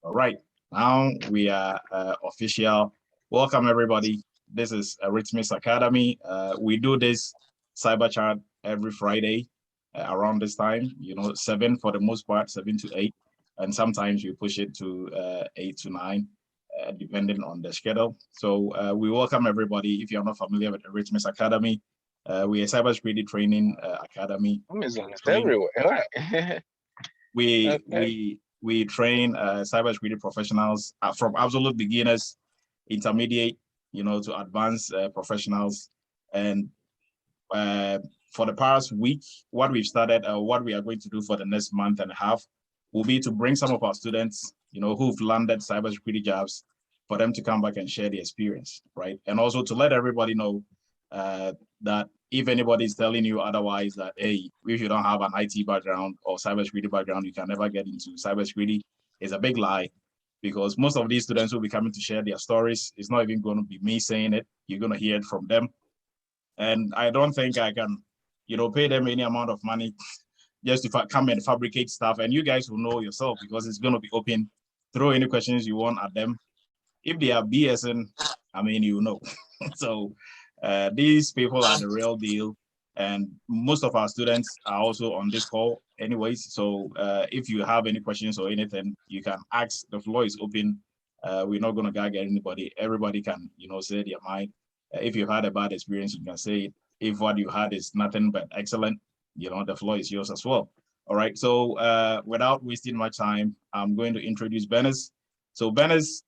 All right, now we are official. Welcome everybody. This is Eretmis Academy. We do this cyber chat every Friday around this time. 7 for the most part, 7 to 8, and sometimes we push it to 8 to 9, depending on the schedule. So we welcome everybody. If you're not familiar with Eretmis Academy, we are a cybersecurity training academy. Amazon is Train everywhere. All right. we Okay. we we train cybersecurity professionals from absolute beginners, intermediate, to advanced professionals. And uh, for the past week, what we've started, what we are going to do for the next month and a half, will be to bring some of our students, who've landed cybersecurity jobs, for them to come back and share the experience, right? And also to let everybody know that if anybody is telling you otherwise, that hey, if you don't have an IT background or cybersecurity background, you can never get into cybersecurity, is a big lie. Because most of these students will be coming to share their stories. It's not even going to be me saying it. You're going to hear it from them. And I don't think I can, pay them any amount of money just to come and fabricate stuff. And you guys will know yourself because it's going to be open. Throw any questions you want at them. If they are BSing, I mean, So these people are the real deal. And most of our students are also on this call anyways. So if you have any questions or anything, you can ask. The floor is open. We're not going to gag anybody. Everybody can, say their mind. If you've had a bad experience, you can say it. If what you had is nothing but excellent, the floor is yours as well. All right. So without wasting my time, I'm going to introduce Venice. So Venice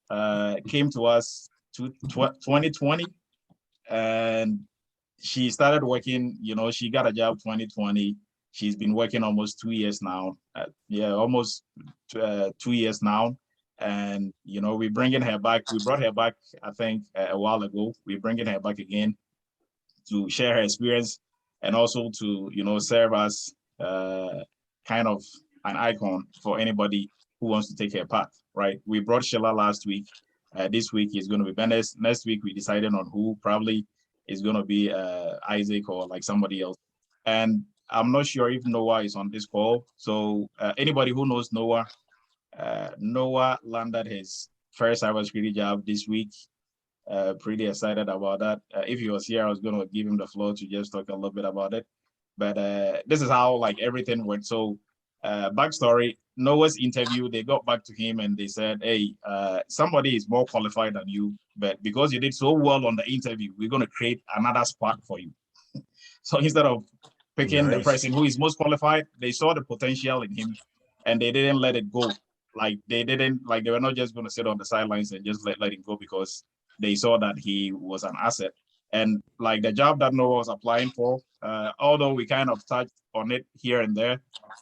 came to us to 2020, and she started working. She got a job 2020. She's been working almost 2 years now. Almost 2 years now. And we're bringing her back. We brought her back, I think, a while ago. We're bringing her back again to share her experience and also to serve as kind of an icon for anybody who wants to take her path. Right? We brought Sheila last week. This week is going to be Venice. Next week we decided on who probably is going to be Isaac or like somebody else. And I'm not sure if Noah is on this call. So anybody who knows Noah, Noah landed his first cybersecurity job this week. Pretty excited about that. If he was here, I was going to give him the floor to just talk a little bit about it. But this is how like everything went. So backstory, Noah's interview, they got back to him and they said, hey, somebody is more qualified than you, but because you did so well on the interview, we're going to create another spot for you. So instead of picking the Nice. person who is most qualified, they saw the potential in him and they didn't let it go. Like they were not just going to sit on the sidelines and just let him go because they saw that he was an asset. And like the job that Noah was applying for, although we kind of touched on it here and there,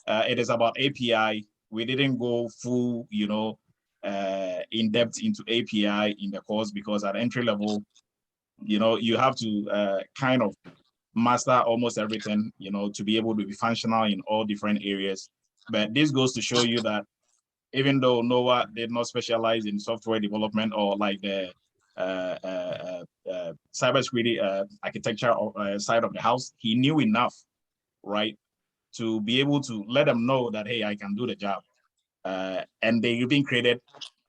it is about API. We didn't go full, in depth into API in the course because at entry level, you have to kind of master almost everything, to be able to be functional in all different areas. But this goes to show you that even though Noah did not specialize in software development or like the cybersecurity architecture side of the house, he knew enough, right, to be able to let them know that, hey, I can do the job. And they even created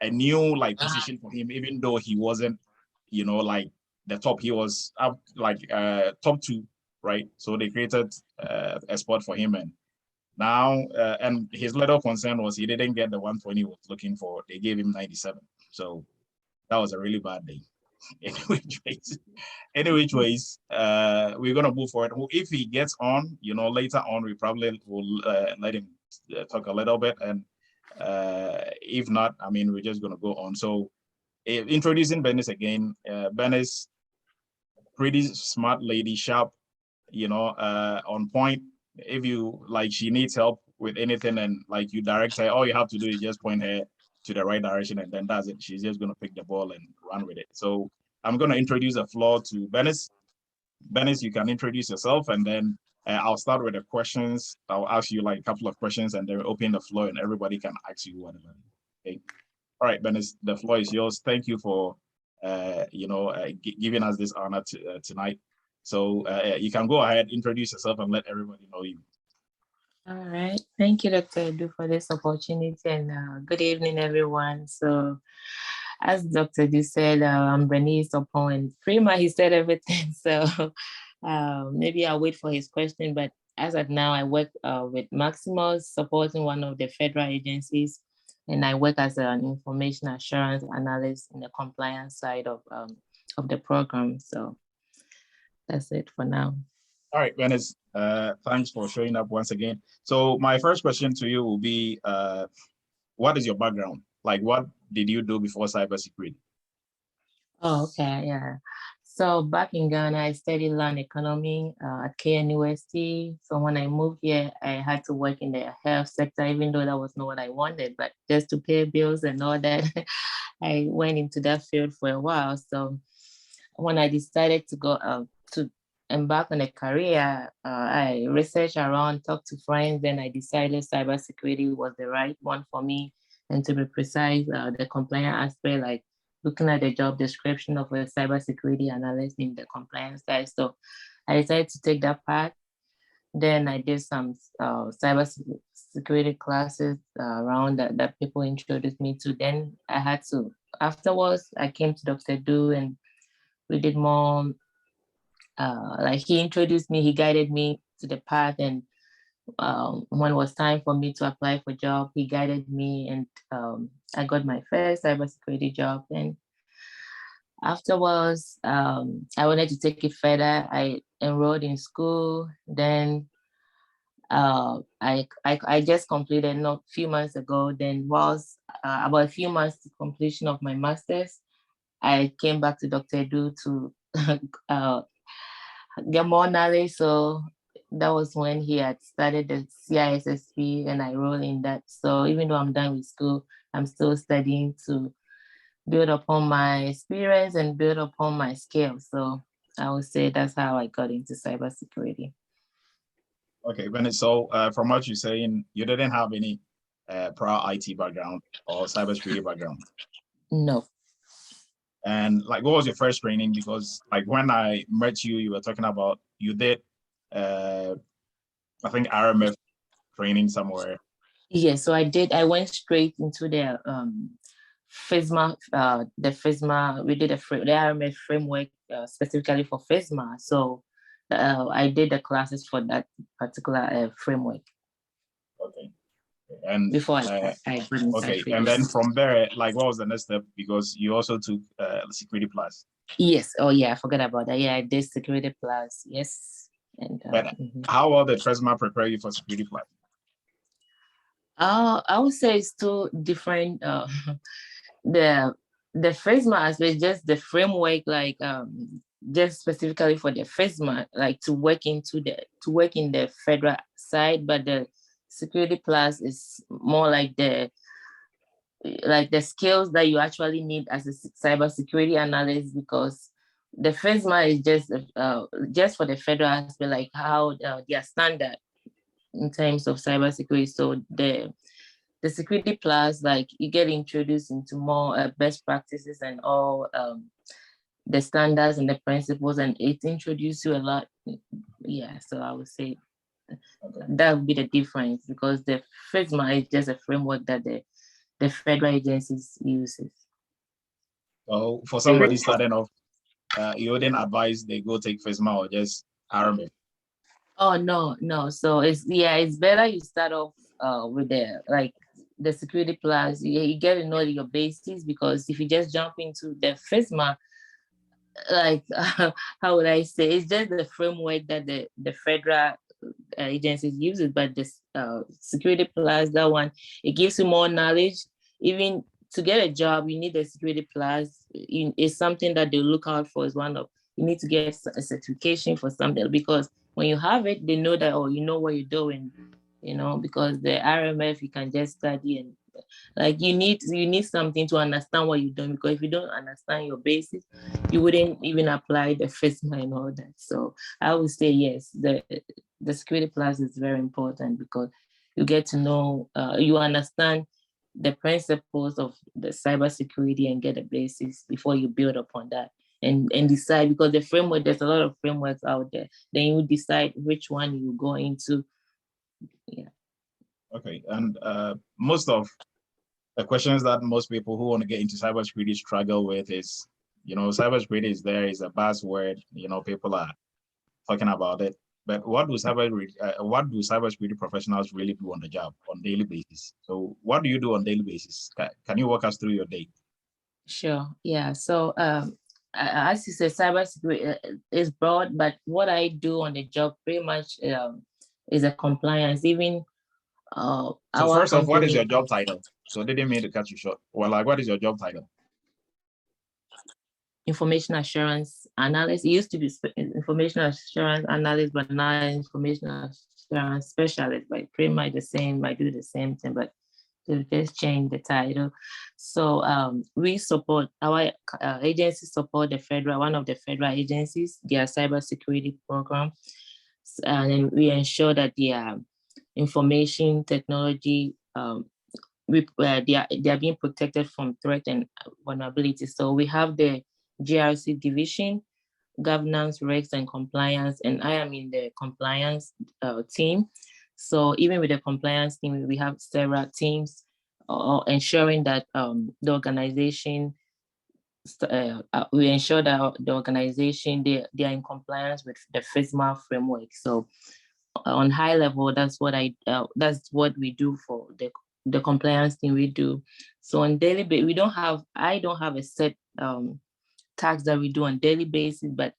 a new like position for him, even though he wasn't, like the top. He was up like top 2, right? So they created a spot for him, and now and his little concern was he didn't get the 120 he was looking for. They gave him 97, so that was a really bad day. Any which ways, we're gonna move forward. If he gets on, later on, we probably will let him talk a little bit, and if not, I mean, we're just gonna go on. So, introducing Venice again. Venice, pretty smart lady, sharp, on point. If you like, she needs help with anything, and like you direct her, all you have to do is just point her to the right direction, and then that's it. She's just gonna pick the ball and run with it. So I'm gonna introduce the floor to Venice. Venice, you can introduce yourself, and then I'll start with the questions. I'll ask you like a couple of questions, and then open the floor, and everybody can ask you whatever. Okay. All right, Venice, the floor is yours. Thank you for giving us this honor tonight. So you can go ahead, introduce yourself, and let everybody know you. All right. Thank you, Dr. Edu, for this opportunity, and good evening, everyone. So, as Dr. Edu said, I'm Venice upon, and pretty much he said everything. So, maybe I'll wait for his question. But as of now, I work with Maximus, supporting one of the federal agencies, and I work as an information assurance analyst in the compliance side of the program. So, that's it for now. All right, Venice, thanks for showing up once again. So my first question to you will be, what is your background? Like, what did you do before cybersecurity? Oh, okay, yeah. So back in Ghana, I studied land economy at KNUST. So when I moved here, I had to work in the health sector, even though that was not what I wanted, but just to pay bills and all that, I went into that field for a while. So when I decided to go to embark on a career, I researched around, talked to friends, and I decided cybersecurity was the right one for me. And to be precise, the compliance aspect, like looking at the job description of a cybersecurity analyst in the compliance side. So I decided to take that path. Then I did some cyber security classes around that people introduced me to. Then I had to, afterwards, I came to Dr. Do, and we did more, like he introduced me, he guided me to the path. And when it was time for me to apply for job, he guided me, and I got my first cybersecurity job. And afterwards, I wanted to take it further. I enrolled in school. Then I just completed not a few months ago. Then was about a few months to completion of my master's, I came back to Dr. Du to uh, get more knowledge. So that was when he had started the CISSP, and I rolled in that. So even though I'm done with school, I'm still studying to build upon my experience and build upon my skills. So I would say that's how I got into cybersecurity. Okay, Venice, so from what you're saying, you didn't have any prior IT background or cybersecurity background. No. And like, what was your first training? Because like when I met you, you were talking about you did, I think RMF training somewhere. Yeah, so I did. I went straight into the FISMA, we did the RMF framework specifically for FISMA. So I did the classes for that particular framework. Okay. And Before I got in touch okay, with and you. then from there, like, what was the next step? Because you also took Security Plus. Yes. Oh, yeah. I forgot about that. Yeah, I did Security Plus. Yes. And But how well did FESMA prepare you for Security Plus? I would say it's two different. The the FISMA aspect, just the framework, like just specifically for the FISMA, like to work in the federal side, but the Security Plus is more like the skills that you actually need as a cybersecurity analyst, because the FISMA is just for the federal aspect, like how they are standard in terms of cybersecurity. So the Security Plus, like you get introduced into more best practices and all the standards and the principles, and it introduces you a lot. Yeah, so I would say that would be the difference, because the FISMA is just a framework that the federal agencies uses. So for somebody starting off, you wouldn't advise they go take FESMA or just RMF? Oh, no. So it's better you start off with the Security Plus. You get to know your basis, because if you just jump into the FISMA, like how would I say, it's just the framework that the federal agencies use it, but this Security Plus, that one, it gives you more knowledge. Even to get a job, you need a Security Plus. It's something that they look out for. Is one of, you need to get a certification for something, because when you have it, they know that, oh, you know what you're doing. Because the RMF, you can just study, and like you need something to understand what you're doing, because if you don't understand your basics, you wouldn't even apply the FISMA and all that. So I would say yes, the Security Plus is very important, because you get to know, you understand the principles of the cybersecurity and get the basics before you build upon that, and decide, because the framework, there's a lot of frameworks out there. Then you decide which one you go into. Yeah. Okay, and most of the questions that most people who want to get into cybersecurity struggle with is, cybersecurity is a buzzword. People are talking about it, but what do cybersecurity professionals really do on the job on daily basis? So, what do you do on daily basis? Can you walk us through your day? Sure. Yeah. So, as you said, cybersecurity is broad, but what I do on the job pretty much is a compliance. Even So our first off, what is company, your job title? So didn't mean to cut you short. Well, like, what is your job title? information assurance analyst. It used to be information assurance analyst, but now information assurance specialist. But pretty much the same. I do the same thing, but to just change the title. So we support our agency support the federal, one of the federal agencies, their cybersecurity program, and we ensure that their information technology they are being protected from threat and vulnerability. So we have the GRC division, governance, regs, and compliance, and I am in the compliance team. So even with the compliance team, we have several teams ensuring that the organization, we ensure that the organization, they are in compliance with the FISMA framework. So on high level, that's what we do for the compliance team we do. So on daily basis, I don't have a set task that we do on daily basis, but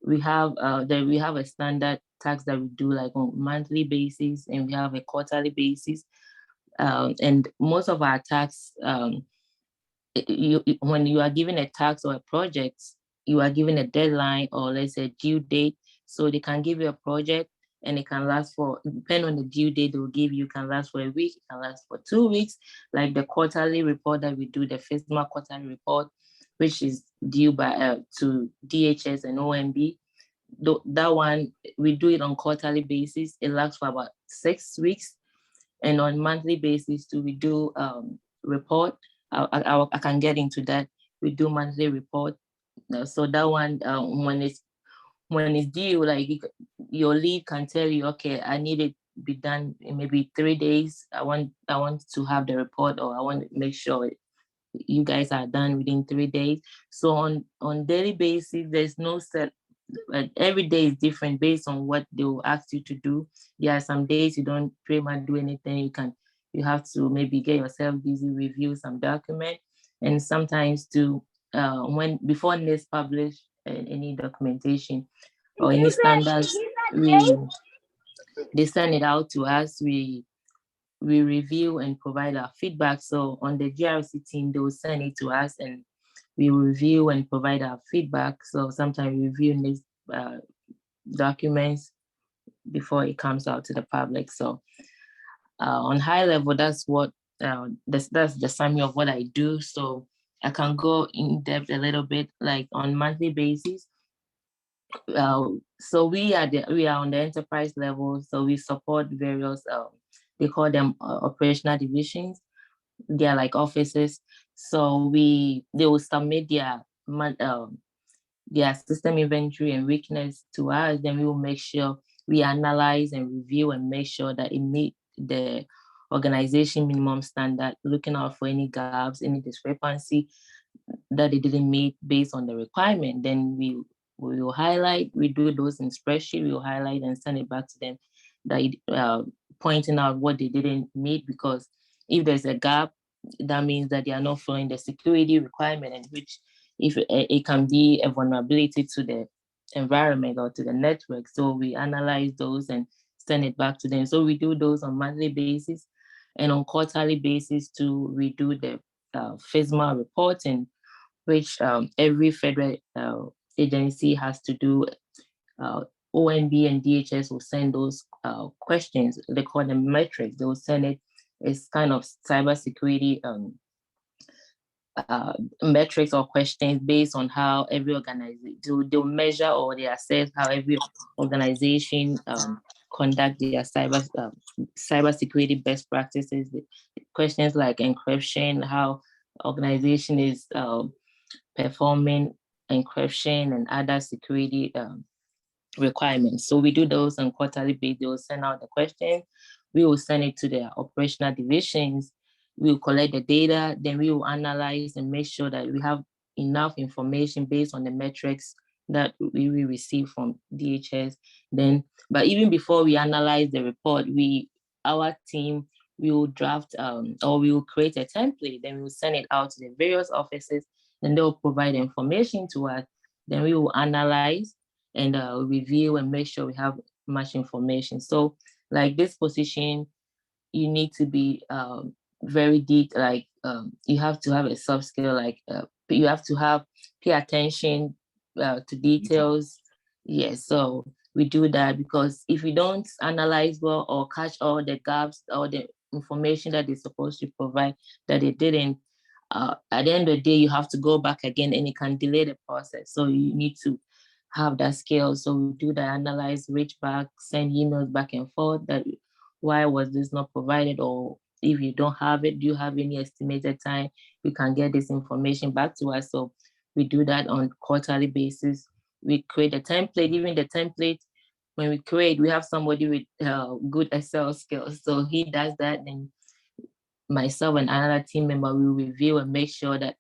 we have a standard tax that we do like on monthly basis, and we have a quarterly basis. And most of our tax, when you are given a tax or a project, you are given a deadline or let's say due date. So they can give you a project and it can last for, depending on the due date they will give you, can last for a week, it can last for 2 weeks. Like the quarterly report that we do, the FISMA quarterly report, which is due by to DHS and OMB. That one, we do it on quarterly basis. It lasts for about 6 weeks. And on monthly basis too, we do report. I can get into that. We do monthly report. So that one, when it's due, like your lead can tell you, okay, I need it be done in maybe 3 days. I want to have the report, or I want to make sure you guys are done within 3 days. So on daily basis, there's no set. Every day is different based on what they will ask you to do. There are some days you don't pretty much do anything. You have to maybe get yourself busy, review some document, and sometimes when before next publish any documentation or any standards, they send it out to us. We review and provide our feedback. So on the GRC team, they will send it to us and we review and provide our feedback. So sometimes we review these documents before it comes out to the public. So on high level, that's that's the summary of what I do. So I can go in depth a little bit, like on monthly basis. So we are on the enterprise level. So we support various they call them operational divisions. They are like offices. So they will submit their system inventory and weakness to us. Then we will make sure we analyze and review and make sure that it meets the organization minimum standard, looking out for any gaps, any discrepancy that they didn't meet based on the requirement. Then we will highlight, we do those in spreadsheet, we will highlight and send it back to them, that pointing out what they didn't meet, because if there's a gap, that means that they are not following the security requirement, and which if it can be a vulnerability to the environment or to the network. So we analyze those and send it back to them. So we do those on monthly basis, and on quarterly basis too, we do the FISMA reporting, which every federal agency has to do. ONB and DHS will send those questions. They call them metrics. They will send it. It's kind of cybersecurity metrics or questions based on how every organization they'll measure or they assess how every organization conduct their cybersecurity best practices. Questions like encryption, how organization is performing encryption and other security requirements. So we do those on quarterly basis. They'll send out the questions. we will send it to the operational divisions. We will collect the data, then we will analyze and make sure that we have enough information based on the metrics that we will receive from DHS. Then, but even before we analyze the report, our team we will draft or we will create a template, then we will send it out to the various offices, and they'll provide information to us. Then we will analyze and review and make sure we have much information. So like this position, you need to be very deep, like you have to have a soft skill, like you have to pay attention to details. Yes, so we do that because if you don't analyze well or catch all the gaps or the information that they're supposed to provide that they didn't, at the end of the day, you have to go back again and it can delay the process. So you need to have that skill. So we do that, analyze, reach back, send emails back and forth that why was this not provided, or if you don't have it, do you have any estimated time you can get this information back to us? So we do that on quarterly basis. We create a template. Even the template, when we create, we have somebody with good Excel skills. So he does that, and myself and another team member will review and make sure that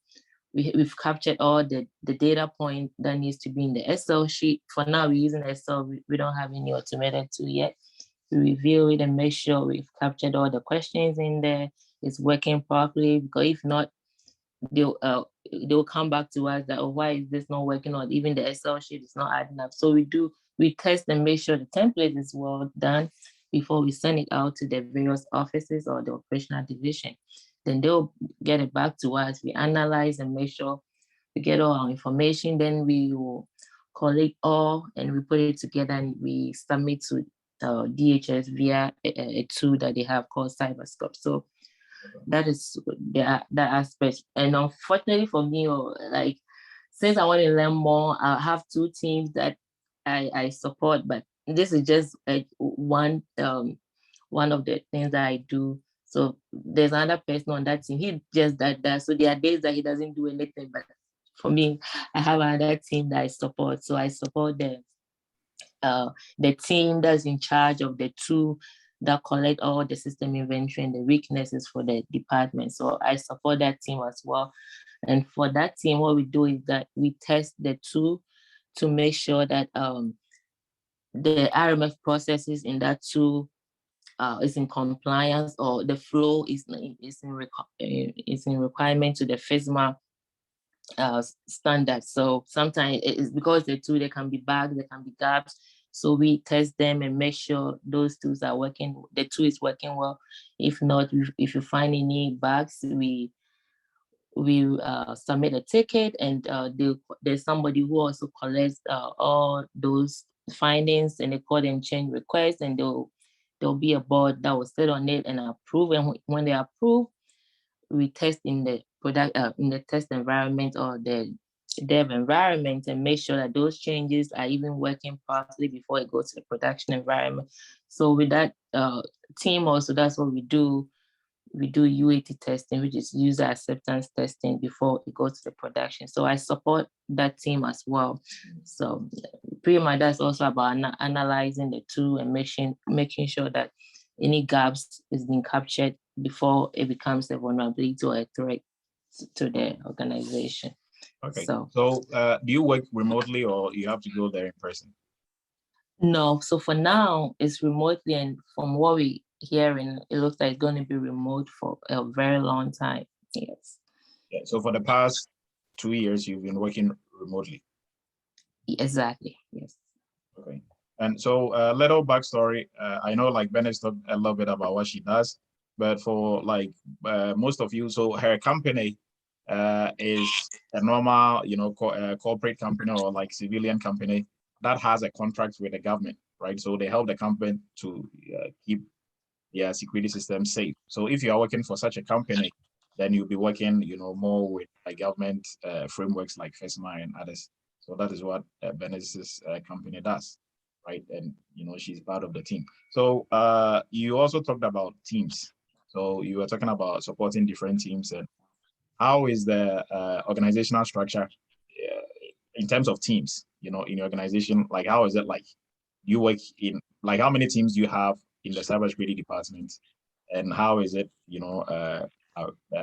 we've captured all the data point that needs to be in the Excel sheet. For now, we're using Excel. We don't have any automated tool yet. We review it and make sure we've captured all the questions in there, it's working properly, because if not, they'll come back to us that, oh, why is this not working, or even the Excel sheet is not adding up. So we test and make sure the template is well done before we send it out to the various offices or the operational division. Then they'll get it back to us. We analyze and make sure we get all our information. Then we will collect all and we put it together and we submit to DHS via a tool that they have called Cybersecurity. So that is that aspect. And unfortunately for me, like since I want to learn more, I have two teams that I support, but this is just one of the things that I do. So there's another person on that team. He just that. So there are days that he doesn't do anything. But for me, I have another team that I support. So I support the team that's in charge of the tool that collect all the system inventory and the weaknesses for the department. So I support that team as well. And for that team, what we do is that we test the tool to make sure that the RMF processes in that tool is in compliance, or the flow is in requirement to the FISMA standards. So sometimes it's because the tool, there can be bugs, there can be gaps. So we test them and make sure those tools are working, the tool is working well. If not, if you find any bugs, we submit a ticket, and there's somebody who also collects all those findings, and they call them change requests, and there'll be a board that will sit on it and approve. And when they approve, we test in the product in the test environment or the dev environment and make sure that those changes are even working properly before it goes to the production environment. So with that team also, that's what we do. We do UAT testing, which is user acceptance testing before it goes to the production. So I support that team as well. So pretty much that's also about analyzing the tool and making sure that any gaps is being captured before it becomes a vulnerability or a threat to the organization. Okay. So do you work remotely or you have to go there in person? No. So for now, it's remotely, and from what we hearing, it looks like it's going to be remote for a very long time. Yes. Yeah. So for the past 2 years, you've been working remotely. Exactly. Yes. Okay. And so a little backstory. I know like Venice talked a little bit about what she does, but for like most of you, so her company is a normal, corporate company or like civilian company that has a contract with the government, right? So they help the government to keep their security system safe. So if you are working for such a company, then you'll be working, more with government frameworks like FESMA and others. So that is what Venice's company does, right? And she's part of the team. So you also talked about teams. So you were talking about supporting different teams, and how is the organizational structure in terms of teams? In your organization, like how is it like? You work in like how many teams do you have, in the cybersecurity department, and how is it,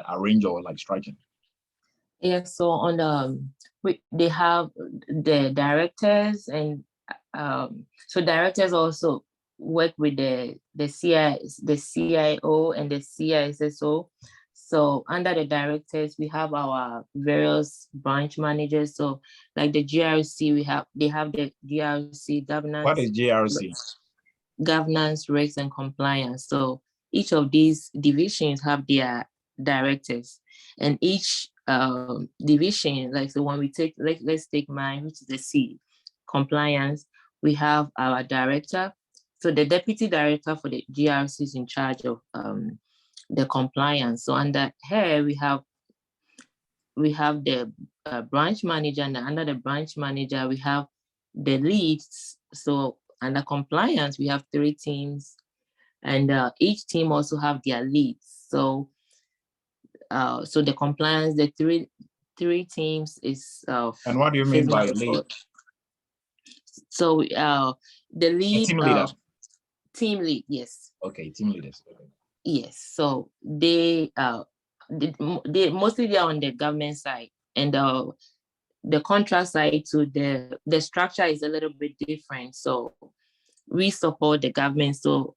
arranged or like structured? Yeah, so on they have the directors, and so directors also work with the CIO and the CISSO. So under the directors, we have our various branch managers. So like the GRC, they have the GRC governance. What is GRC? Governance, risks, and compliance. So each of these divisions have their directors, and each division, like so when we take, let's take mine, which is the C, compliance, we have our director. So the deputy director for the GRC is in charge of the compliance. So under her, we have the branch manager, and under the branch manager, we have the leads. So under compliance, we have 3 teams, and each team also have their leads. So the compliance, the three teams is and what do you mean by lead? So the lead, team leader. Team lead, yes. Okay, team leaders. Okay. Yes. So they mostly they are on the government side, and the contract side. So the structure is a little bit different. So we support the government. So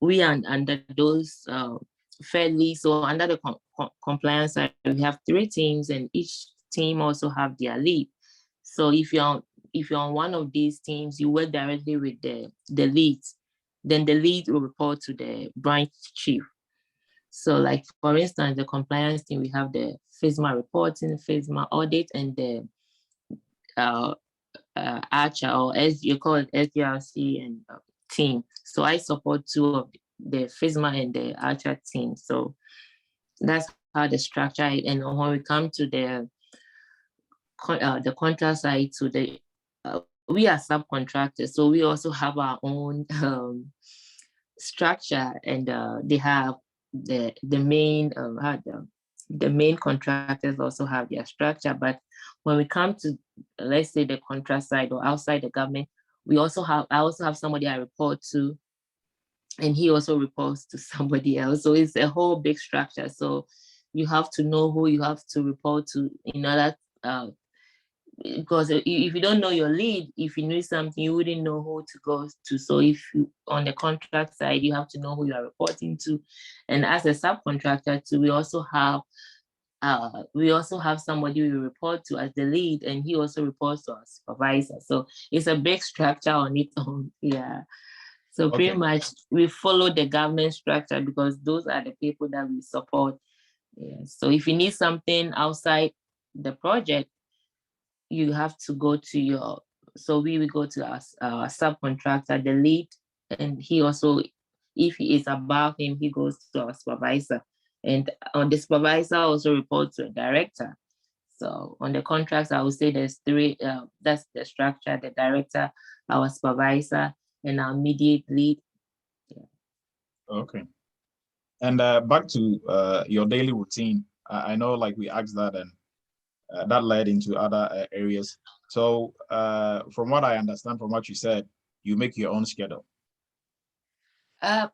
we are under those fairly. So under the compliance side, we have 3 teams, and each team also have their lead. So if you're on one of these teams, you work directly with the leads. Then the lead will report to the branch chief. So like, for instance, the compliance team, we have the FISMA reporting, FISMA audit, and the ARCHA, or as you call it, SGRC and team. So I support 2 of the FISMA and the ARCHA team. So that's how the structure is. And when we come to the contract side, so we are subcontractors, so we also have our own structure, and they have the main the main contractors also have their structure. But when we come to, let's say, the contract side or outside the government, I also have somebody I report to, and he also reports to somebody else. So it's a whole big structure. So you have to know who you have to report to in order, because if you don't know your lead, if you need something, you wouldn't know who to go to. So if you, on the contract side, you have to know who you are reporting to. And as a subcontractor too, we also have somebody we report to as the lead, and he also reports to our supervisor. So it's a big structure on its own. Yeah. So pretty much we follow the government structure because those are the people that we support. Yeah. So if you need something outside the project, you have to go to so we will go to our subcontractor, the lead, and he also, if he is above him, he goes to our supervisor. And on the supervisor also reports to a director. So on the contracts, I would say there's 3, that's the structure: the director, our supervisor, and our immediate lead. Yeah. Okay. And back to your daily routine. I know, like, we asked that, and that led into other areas. So from what I understand, from what you said, you make your own schedule.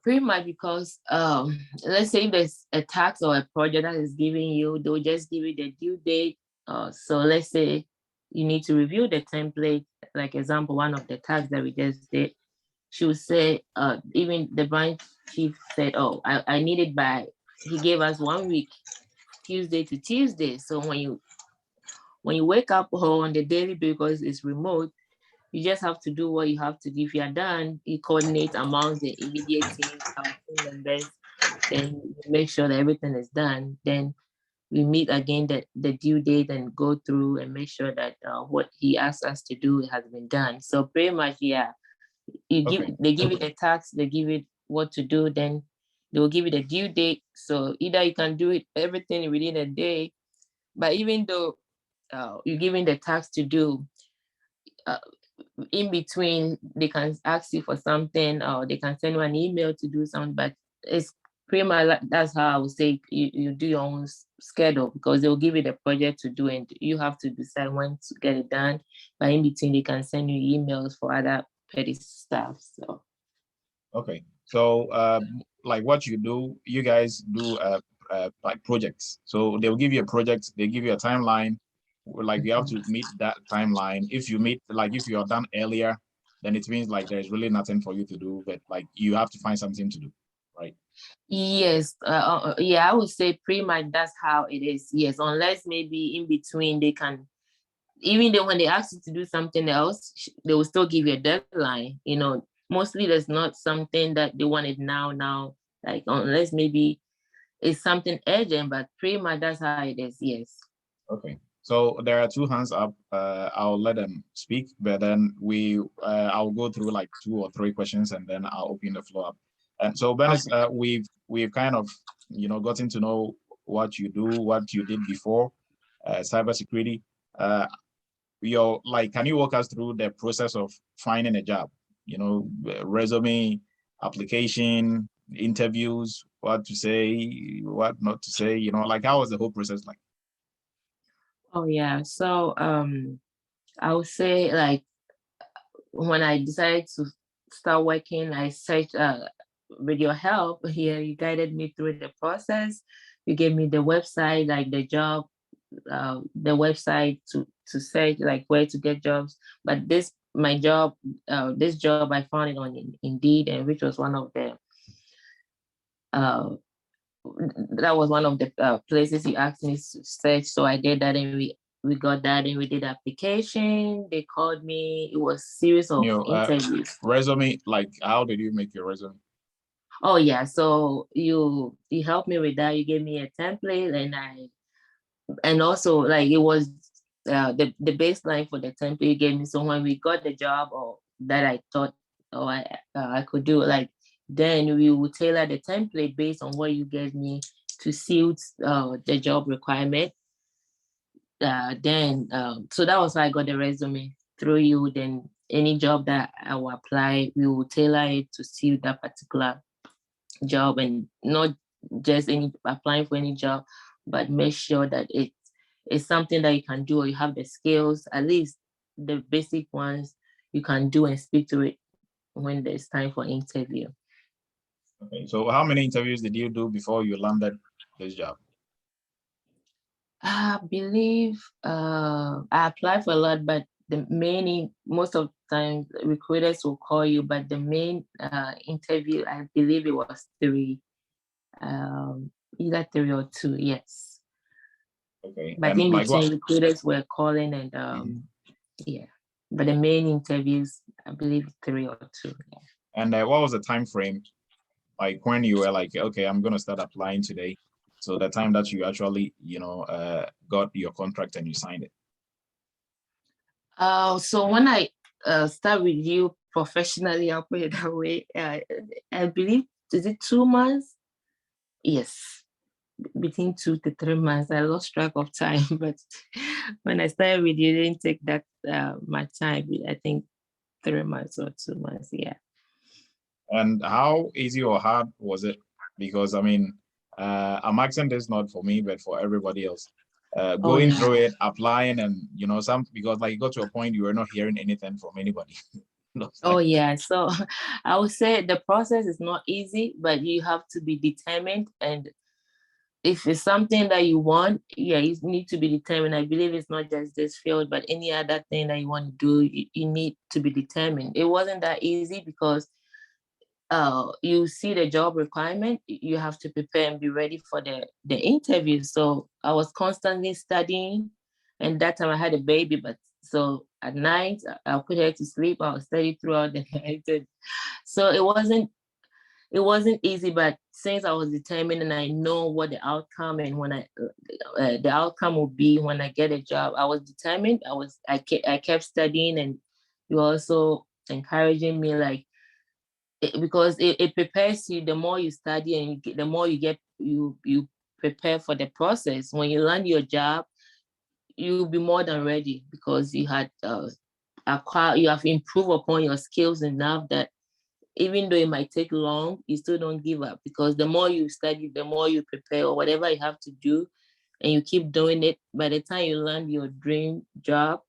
Pretty much, because let's say there's a task or a project that is giving you, they'll just give you the due date. So let's say you need to review the template. Like example, one of the tasks that we just did, she would say, even the branch chief said, oh, I need it by, he gave us 1 week, Tuesday to Tuesday. So when you wake up on the daily, because it's remote, you just have to do what you have to do. If you are done, you coordinate among the immediate team, our team members, then make sure that everything is done. Then we meet again the due date and go through and make sure that what he asked us to do has been done. So pretty much, yeah, they give you the task, they give it what to do, then they will give you the due date. So either you can do it everything within a day, but even though you're given the task to do, in between, they can ask you for something, or they can send you an email to do something. But it's pretty much, that's how I would say you do your own schedule, because they'll give you the project to do, and you have to decide when to get it done. But in between, they can send you emails for other petty stuff. So So like what you do, you guys do like projects. So they'll give you a project, they give you a timeline. Like you have to meet that timeline. If you meet, like if you are done earlier, then it means like there's really nothing for you to do, but like you have to find something to do, right? Yes, yeah, I would say pretty much that's how it is. Yes, unless maybe in between they can, even though when they ask you to do something else, they will still give you a deadline. You know, mostly there's not something that they want it now, like unless maybe it's something urgent, but pretty much that's how it is. Yes. Okay. So there are two hands up. I'll let them speak, but then I'll go through like 2 or 3 questions and then I'll open the floor up. And so, Venice, Okay. we've kind of gotten to know what you do, what you did before, cybersecurity. Can you walk us through the process of finding a job? Resume, application, interviews, what to say, what not to say. Like how was the whole process like? Oh yeah. So I would say like when I decided to start working, I searched with your help here. You guided me through the process. You gave me the website, like the job, the website to search like where to get jobs. But this job I found it on Indeed, and which was one of the uh, that was one of the places you asked me to search. So I did that, and we got that, and we did application. They called me. It was series of interviews. Resume, like how did you make your resume? Oh yeah, so you helped me with that. You gave me a template, and also like it was the baseline for the template you gave me. So when we got the job or that I thought or I could do, like then we would tailor the template based on what you gave me to suit the job requirement. Then so that was how I got the resume through you. Then any job that I will apply, we will tailor it to suit that particular job, and not just any applying for any job, but make sure that it's something that you can do or you have the skills, at least the basic ones you can do and speak to it when there's time for interview. Okay, so how many interviews did you do before you landed this job? I believe I applied for a lot, but most of the time recruiters will call you, but the main interview, I believe it was 3, either 3 or 2, yes. Okay, But and in like what? between, recruiters were calling, and yeah. But the main interviews, I believe 3 or 2. Yeah. And what was the time frame? Like when you were like, okay, I'm gonna start applying today. So the time that you actually, got your contract and you signed it. So when I start with you professionally, I'll put it that way. I believe, is it 2 months? Yes, between 2 to 3 months. I lost track of time, but when I started with you, it didn't take that much time. I think 3 months or 2 months. Yeah. And how easy or hard was it? Because I mean, I'm asking this not for me, but for everybody else. Oh Going yeah. through it, applying, and because like you got to a point you were not hearing anything from anybody. Oh yeah. So I would say the process is not easy, but you have to be determined. And if it's something that you want, yeah, you need to be determined. I believe it's not just this field, but any other thing that you want to do, you need to be determined. It wasn't that easy because you see the job requirement, you have to prepare and be ready for the interview. So I was constantly studying, and that time I had a baby, but so at night I'll put her to sleep, I'll study throughout the night. So it wasn't easy, but since I was determined and I know what the outcome and when the outcome will be when I get a job, I was determined. I kept studying, and you also encouraging me like because it prepares you. The more you study and the more you prepare for the process. When you land your job, you'll be more than ready because you had you have improved upon your skills enough that even though it might take long, you still don't give up, because the more you study, the more you prepare or whatever you have to do, and you keep doing it. By the time you land your dream job,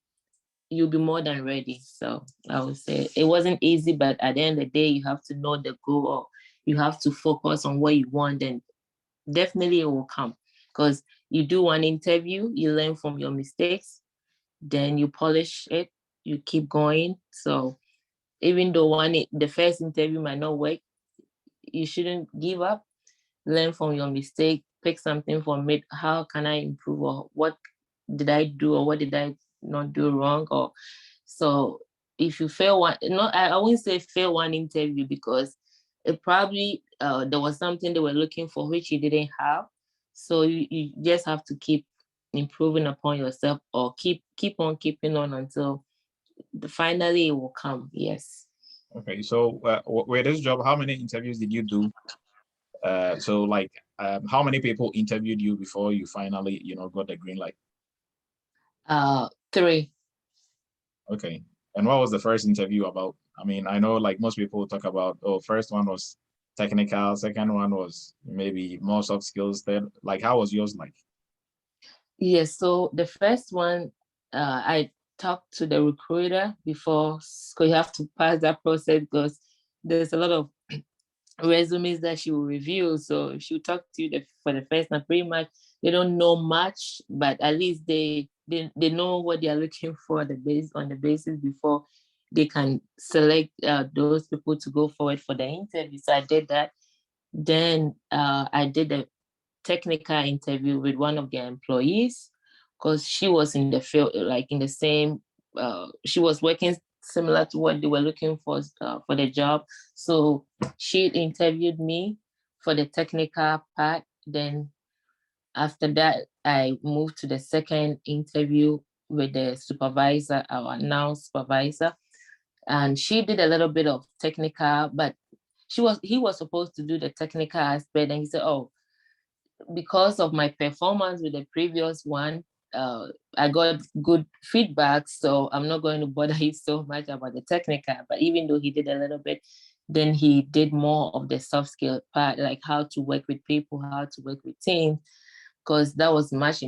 you'll be more than ready. So I would say it wasn't easy, but at the end of the day, you have to know the goal, or you have to focus on what you want, then definitely it will come. Because you do one interview, you learn from your mistakes, then you polish it, you keep going. So even though the first interview might not work, you shouldn't give up. Learn from your mistake, pick something from it. How can I improve, or what did I do, or what did I not do wrong? Or so if you fail one, not I wouldn't say fail one interview, because it probably there was something they were looking for which you didn't have. So you just have to keep improving upon yourself, or keep on keeping on until finally it will come. Yes. Okay, so with this job, how many interviews did you do? So like, how many people interviewed you before you finally, got the green light? 3. Okay. And what was the first interview about? I mean, I know like most people talk about, oh, first one was technical, second one was maybe more soft skills. Then, like, how was yours like? Yes, so the first one, I talked to the recruiter before, so you have to pass that process, because there's a lot of resumes that she will review. So if she will talk to you for the first time, pretty much they don't know much, but at least they know what they are looking for on the basis before they can select those people to go forward for the interview. So I did that. Then I did a technical interview with one of their employees, because she was in the field, like in the same, she was working similar to what they were looking for the job. So she interviewed me for the technical part. Then after that, I moved to the second interview with the supervisor, our now supervisor. And she did a little bit of technical, but he was supposed to do the technical aspect. And he said, oh, because of my performance with the previous one, I got good feedback. So I'm not going to bother you so much about the technical. But even though he did a little bit, then he did more of the soft skill part, like how to work with people, how to work with teams, because that was much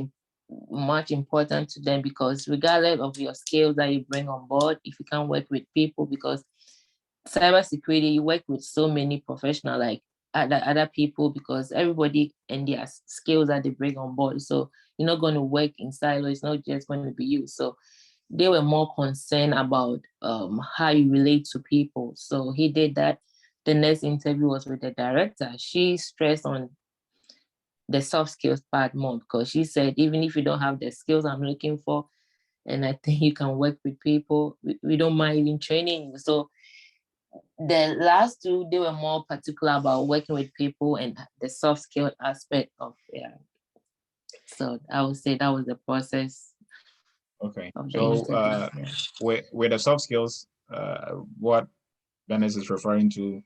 important to them. Because regardless of your skills that you bring on board, if you can't work with people, because cybersecurity, you work with so many professionals, like other people, because everybody and their skills that they bring on board. So you're not going to work in silo. It's not just going to be you. So they were more concerned about how you relate to people. So he did that. The next interview was with the director. She stressed on the soft skills part more, because she said, even if you don't have the skills I'm looking for, and I think you can work with people, we don't mind even training you. So the last two, they were more particular about working with people and the soft skill aspect of So I would say that was the process Okay. of the So interview. with the soft skills, what Venice is referring to,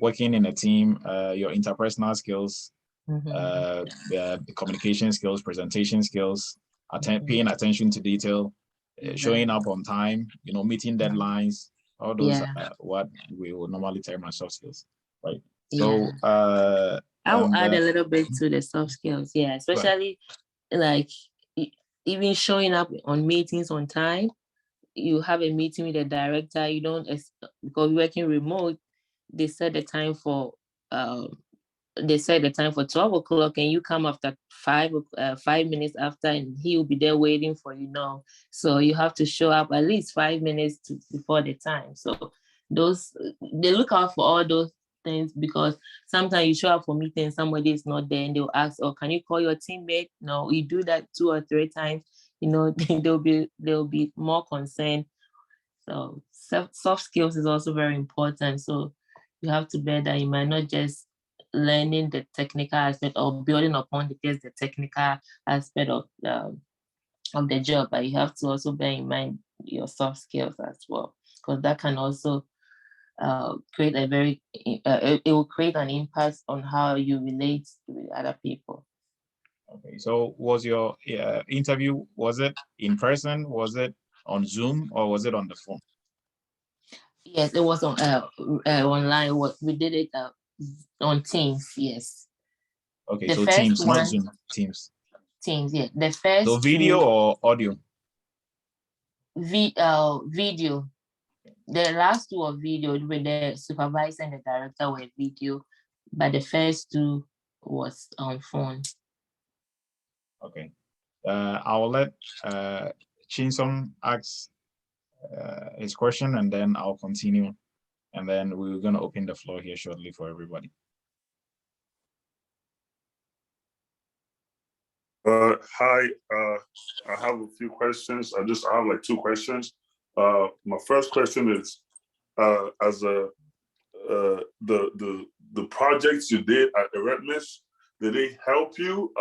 working in a team, your interpersonal skills, Mhm. the communication skills, presentation skills, Mhm. paying attention to detail, showing Exactly. up on time, meeting deadlines, all those Yeah, are what we would normally term as soft skills, right? yeah. So, I'll and add a little bit to the soft skills. Yeah, go ahead. especially like e- even showing up on meetings on time. You have a meeting with the director, you don't, because we're working remote, they set the time for um, 12 o'clock, and you come after 5 minutes after, and he will be there waiting for you now. So you have to show up at least 5 minutes before the time. So those, they look out for all those things, because sometimes you show up for meeting, somebody is not there, and they'll ask, oh, can you call your teammate? No, you do that 2 or 3 times, they'll be more concerned. So soft skills is also very important. So you have to bear that in mind, not just learning the technical aspect or building upon the technical aspect of the job, but you have to also bear in mind your soft skills as well, because that can also create it will create an impact on how you relate with other people. Okay. So was your interview, was it in person? Was it on Zoom or was it on the phone? Yes, it was on online. We did it on Teams. Yes, Okay, the so first Teams, not one, Zoom, Teams. Teams. Yeah, the So first video two or audio? video. The last two of video with the supervisor and the director were video. but the first two was on phone. Okay. I will let Chinsom ask his question, and then I'll continue. And then we're going to open the floor here shortly for everybody. Hi, I have a few questions. I have like two questions. My first question is, as the projects you did at Eretmis, did they help you?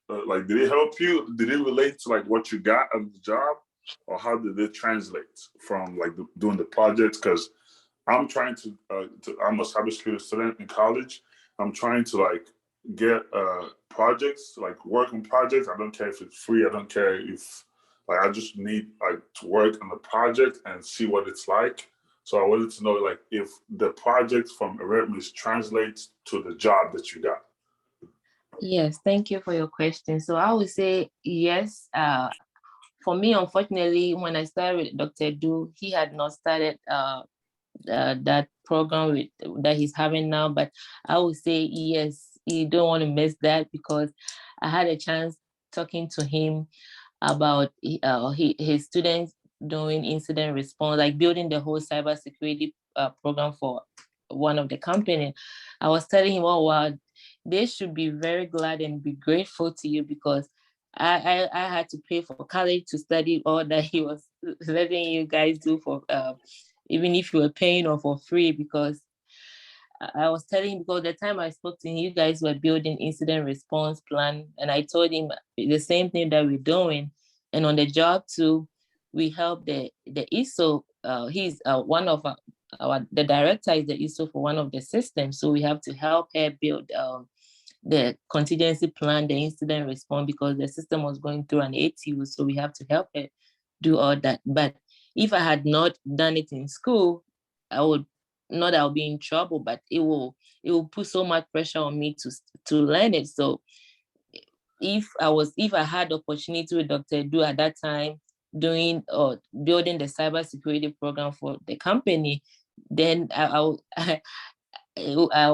Like, did it help you? Did it relate to like what you got at the job, or how did it translate from like doing the projects? Because I'm trying to, I'm a cybersecurity student in college. I'm trying to like get projects, like work on projects. I don't care if it's free. I don't care if, like, I just need like to work on the project and see what it's like. So I wanted to know like if the projects from Eretmis translates to the job that you got. Yes, thank you for your question. So I would say yes. For me, unfortunately, when I started with Dr. Du, he had not started that program that he's having now, but I would say yes, you don't want to miss that, because I had a chance talking to him about his students doing incident response, like building the whole cybersecurity program for one of the company. I was telling him, oh wow, they should be very glad and be grateful to you, because I had to pay for college to study all that he was letting you guys do for even if you were paying or for free, because I was telling him, because the time I spoke to him, you guys were building incident response plan, and I told him the same thing that we're doing. And on the job too, we help the ISO. He's one of the director is the ISO for one of the systems, so we have to help her build the contingency plan, the incident response, because the system was going through an ATU, so we have to help her do all that. But if I had not done it in school, I would not, I'll be in trouble, but it will put so much pressure on me to learn it. So if I had the opportunity with Dr. Du at that time doing or building the cybersecurity program for the company, then I'll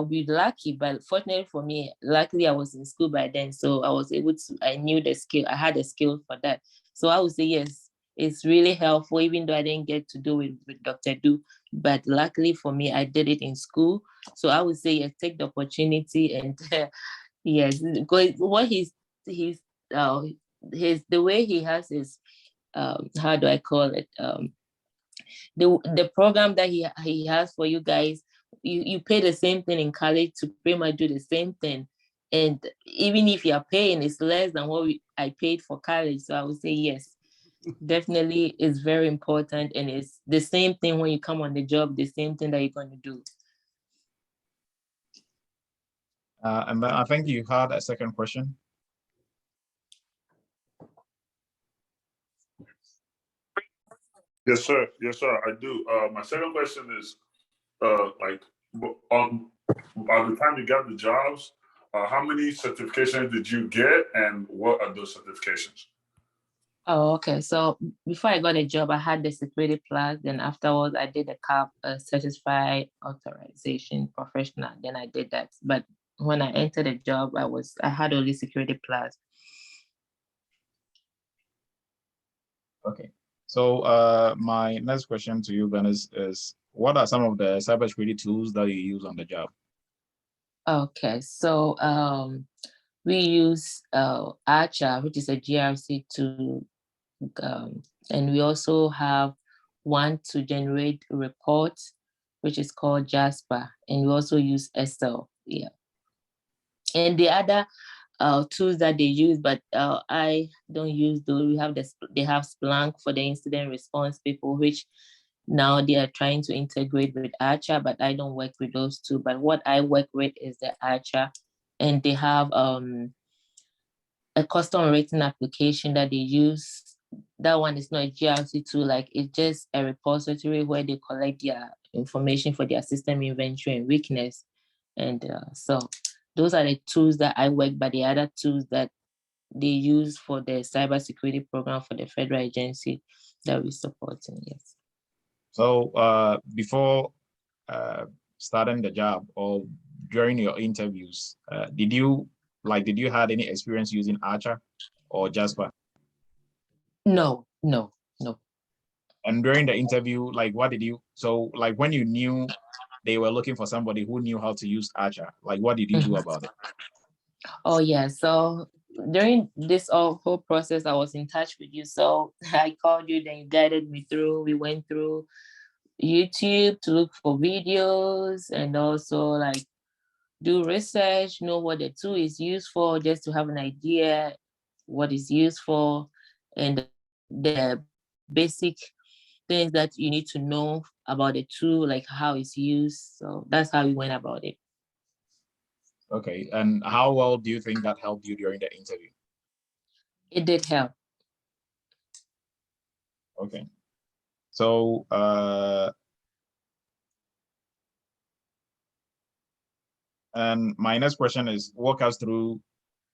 be lucky. But fortunately for me, luckily I was in school by then, so I was able to, I knew the skill, I had the skill for that. So I would say yes, it's really helpful, even though I didn't get to do it with Dr. Du. But luckily for me, I did it in school. So I would say yes, take the opportunity and yes, because what the way he has his how do I call it, the program that he has for you guys, you pay the same thing in college to pretty much do the same thing. And even if you're paying, it's less than what I paid for college. So I would say yes, definitely it's very important. And it's the same thing when you come on the job, the same thing that you're going to do. And then I think you had a second question. Yes, sir. Yes, sir. I do. My second question is, like, by the time you got the jobs, how many certifications did you get, and what are those certifications? Oh, okay. So before I got a job, I had the security plus. Then afterwards, I did a CAP, certified authorization professional. Then I did that. But when I entered the job, I had only security plus. Okay. So my next question to you, Venice, is what are some of the cybersecurity tools that you use on the job? Okay. So we use Archer, which is a GRC tool. And we also have one to generate reports, which is called Jasper. And we also use Excel. Yeah. And the other tools that they use, but I don't use those. They have Splunk for the incident response people, which now they are trying to integrate with Archer, but I don't work with those two. But what I work with is the Archer, and they have a custom rating application that they use. That one is not a GRC tool, like it's just a repository where they collect their information for their system inventory and weakness. And so those are the tools that I work, but the other tools that they use for the cybersecurity program for the federal agency that we support. Yes. So before starting the job or during your interviews, did you had any experience using Archer or Jasper? No. And during the interview, like what did you, so like when you knew they were looking for somebody who knew how to use Archer, like what did you do about it? Oh yeah, so during this whole process, I was in touch with you. So I called you, then you guided me through. We went through YouTube to look for videos and also like do research, know what the tool is used for, just to have an idea what is used for, and the basic things that you need to know about the tool, like how it's used. So that's how we went about it. Okay, and how well do you think that helped you during the interview? It did help. Okay, so and my next question is, walk us through,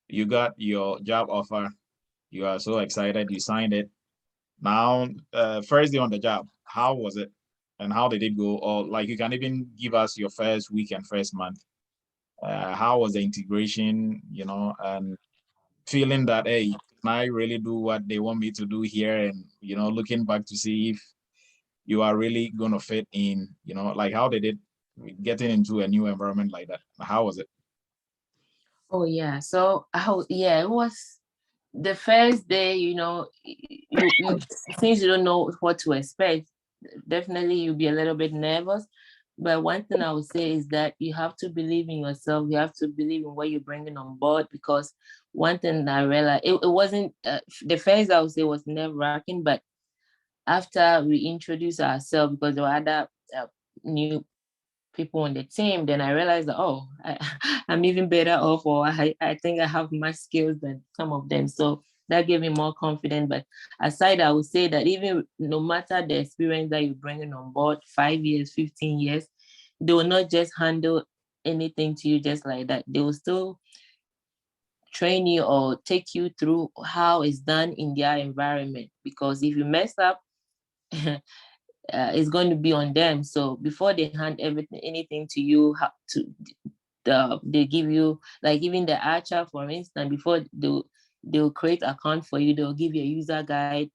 you got your job offer, you are so excited, you signed it. Now, first day on the job, how was it? And how did it go? Or like you can even give us your first week and first month. How was the integration, and feeling that, hey, can I really do what they want me to do here? And, looking back to see if you are really going to fit in, like how did it, getting into a new environment like that? How was it? Oh yeah. So yeah, it was the first day, you since you don't know what to expect, definitely you'll be a little bit nervous. But one thing I would say is that you have to believe in yourself. You have to believe in what you're bringing on board, because one thing that I realized, it wasn't, the first I would say was nerve-wracking, but after we introduced ourselves, because there were other new people on the team, then I realized that, I'm even better off, or I think I have more skills than some of them. So that gave me more confidence. But aside, I would say that even no matter the experience that you're bringing on board, 5 years, 15 years, they will not just handle anything to you just like that. They will still train you or take you through how it's done in their environment. Because if you mess up, it's going to be on them. So before they hand anything to you, they give you, like even the Archer, for instance, before they'll create an account for you, they'll give you a user guide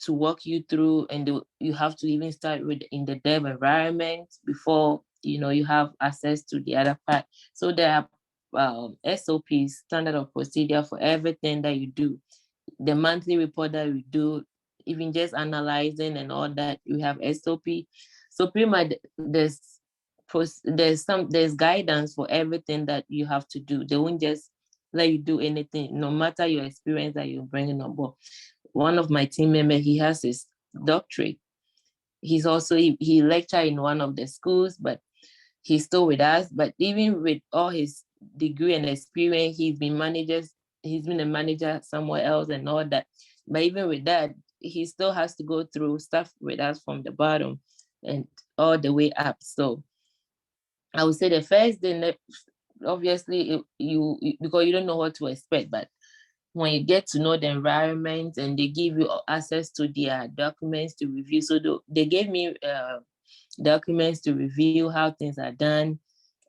to walk you through, and you have to even start with in the dev environment before you have access to the other part. So there are SOPs, standard of procedure, for everything that you do. The monthly report that we do, even just analyzing and all that, we have SOP. So pretty much there's guidance for everything that you have to do. They won't just let you do anything, no matter your experience that you're bringing on board. One of my team members, he has his doctorate. He's also, he lectured in one of the schools, but he's still with us. But even with all his degree and experience, he's been a manager somewhere else and all that. But even with that, he still has to go through stuff with us from the bottom and all the way up. So I would say the first day, obviously, you because you don't know what to expect, but when you get to know the environment and they give you access to their documents to review. So they gave me documents to review how things are done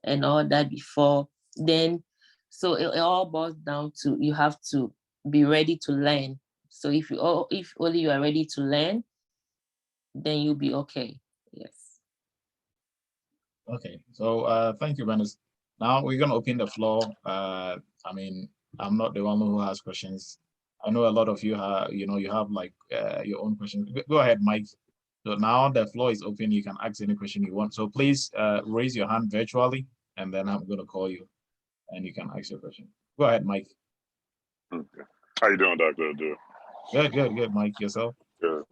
and all that before. Then, so it all boils down to, you have to be ready to learn. So if only you are ready to learn, then you'll be okay. Yes. Okay, so thank you, Venice. Now we're gonna open the floor. I mean, I'm not the one who has questions. I know a lot of you have, you have like your own questions. Go ahead, Mike. So now the floor is open. You can ask any question you want. So please raise your hand virtually, and then I'm gonna call you, and you can ask your question. Go ahead, Mike. Okay. How you doing, Dr. Adu? Good, Mike. Yourself? Good.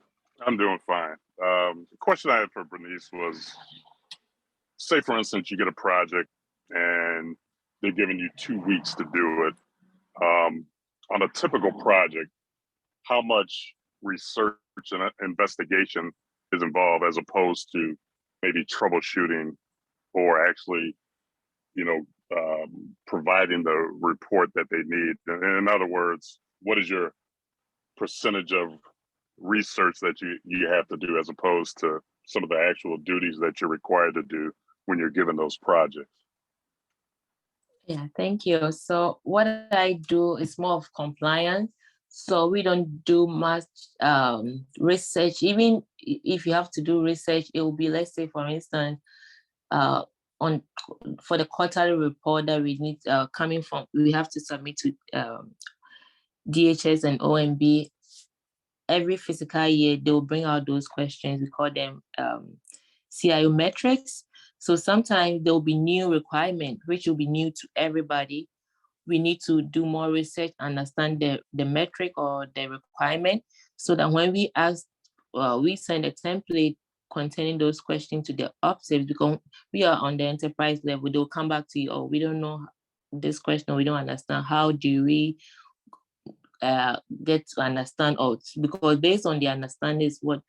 I'm doing fine. The question I had for Bernice was, say for instance, you get a project and they're giving you 2 weeks to do it. On a typical project, how much research and investigation is involved as opposed to maybe troubleshooting or actually, providing the report that they need? In other words, what is your percentage of research that you have to do as opposed to some of the actual duties that you're required to do when you're given those projects? Yeah, thank you. So what I do is more of compliance. So we don't do much research. Even if you have to do research, it will be, let's say, for instance, uh, on for the quarterly report that we need coming from, we have to submit to DHS and OMB every fiscal year. They will bring out those questions. We call them CIO metrics. So sometimes there will be new requirement, which will be new to everybody. We need to do more research, understand the metric or the requirement, so that when we ask, we send a template containing those questions to the operatives, because we are on the enterprise level. They'll come back to you, oh, we don't know this question, we don't understand. How do we get to understand? Or because based on the understanding is what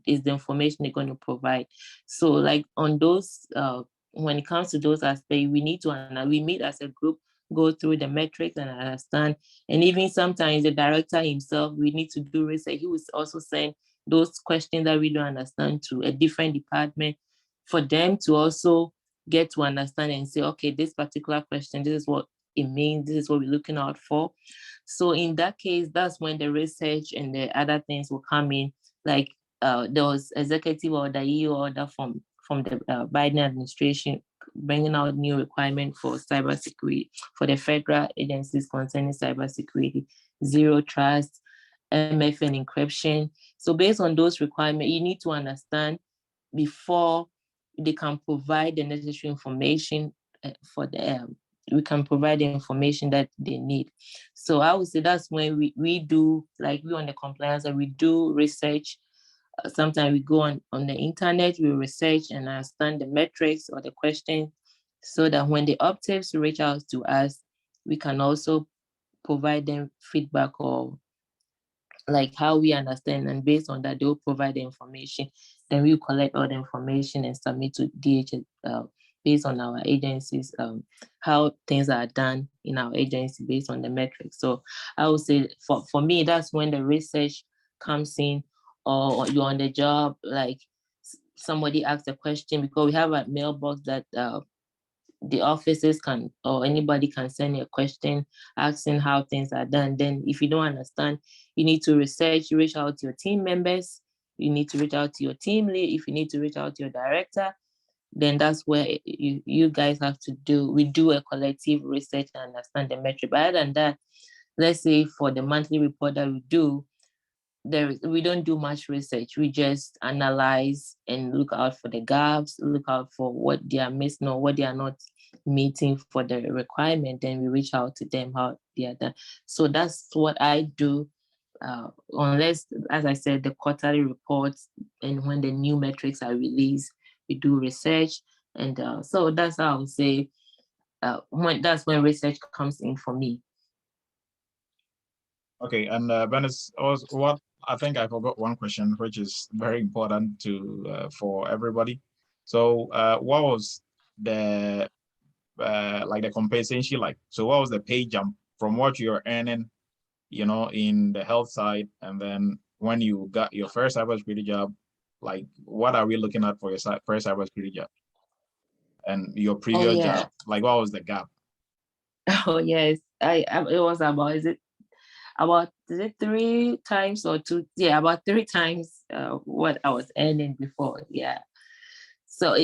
is the information they're going to provide. So like on those, when it comes to those aspects, we need to, we meet as a group, go through the metrics and understand. And even sometimes the director himself, we need to do research. He will also send those questions that we don't understand to a different department for them to also get to understand and say, okay, this particular question, this is what it means, this is what we're looking out for. So in that case, that's when the research and the other things will come in. Like there was executive order, EU order from the Biden administration, bringing out new requirement for cybersecurity, for the federal agencies concerning cybersecurity, zero trust, MFN encryption. So based on those requirements, you need to understand before they can provide the necessary information for the we can provide the information that they need. So I would say that's when we do, like we on the compliance, and we do research. Sometimes we go on the internet, we research and understand the metrics or the question, so that when the operatives reach out to us, we can also provide them feedback or like how we understand, and based on that, they'll provide the information. Then we'll collect all the information and submit to DHS based on our agencies, how things are done in our agency based on the metrics. So I would say for me, that's when the research comes in, or you're on the job, like somebody asks a question, because we have a mailbox that the offices can, or anybody can send you a question asking how things are done. Then if you don't understand, you need to research, you reach out to your team members, you need to reach out to your team lead. If you need to reach out to your director, then that's where you guys have to we do a collective research and understand the metric. But other than that, let's say for the monthly report that we do, we don't do much research. We just analyze and look out for the gaps, look out for what they are missing or what they are not meeting for the requirement. Then we reach out to them how they are done. So that's what I do. Unless, as I said, the quarterly reports and when the new metrics are released, we do research. And so that's how I would say that's when research comes in for me. Okay, and Venice, what I think I forgot one question, which is very important to for everybody. So, what was the like the compensation like? So, what was the pay jump from what you're earning, you know, in the health side, and then when you got your first cybersecurity job, like what are we looking at for your first cybersecurity job and your previous job? Like, what was the gap? Oh yes, it was about, is it 3 times or 2? Yeah, about 3 times what I was earning before. Yeah. So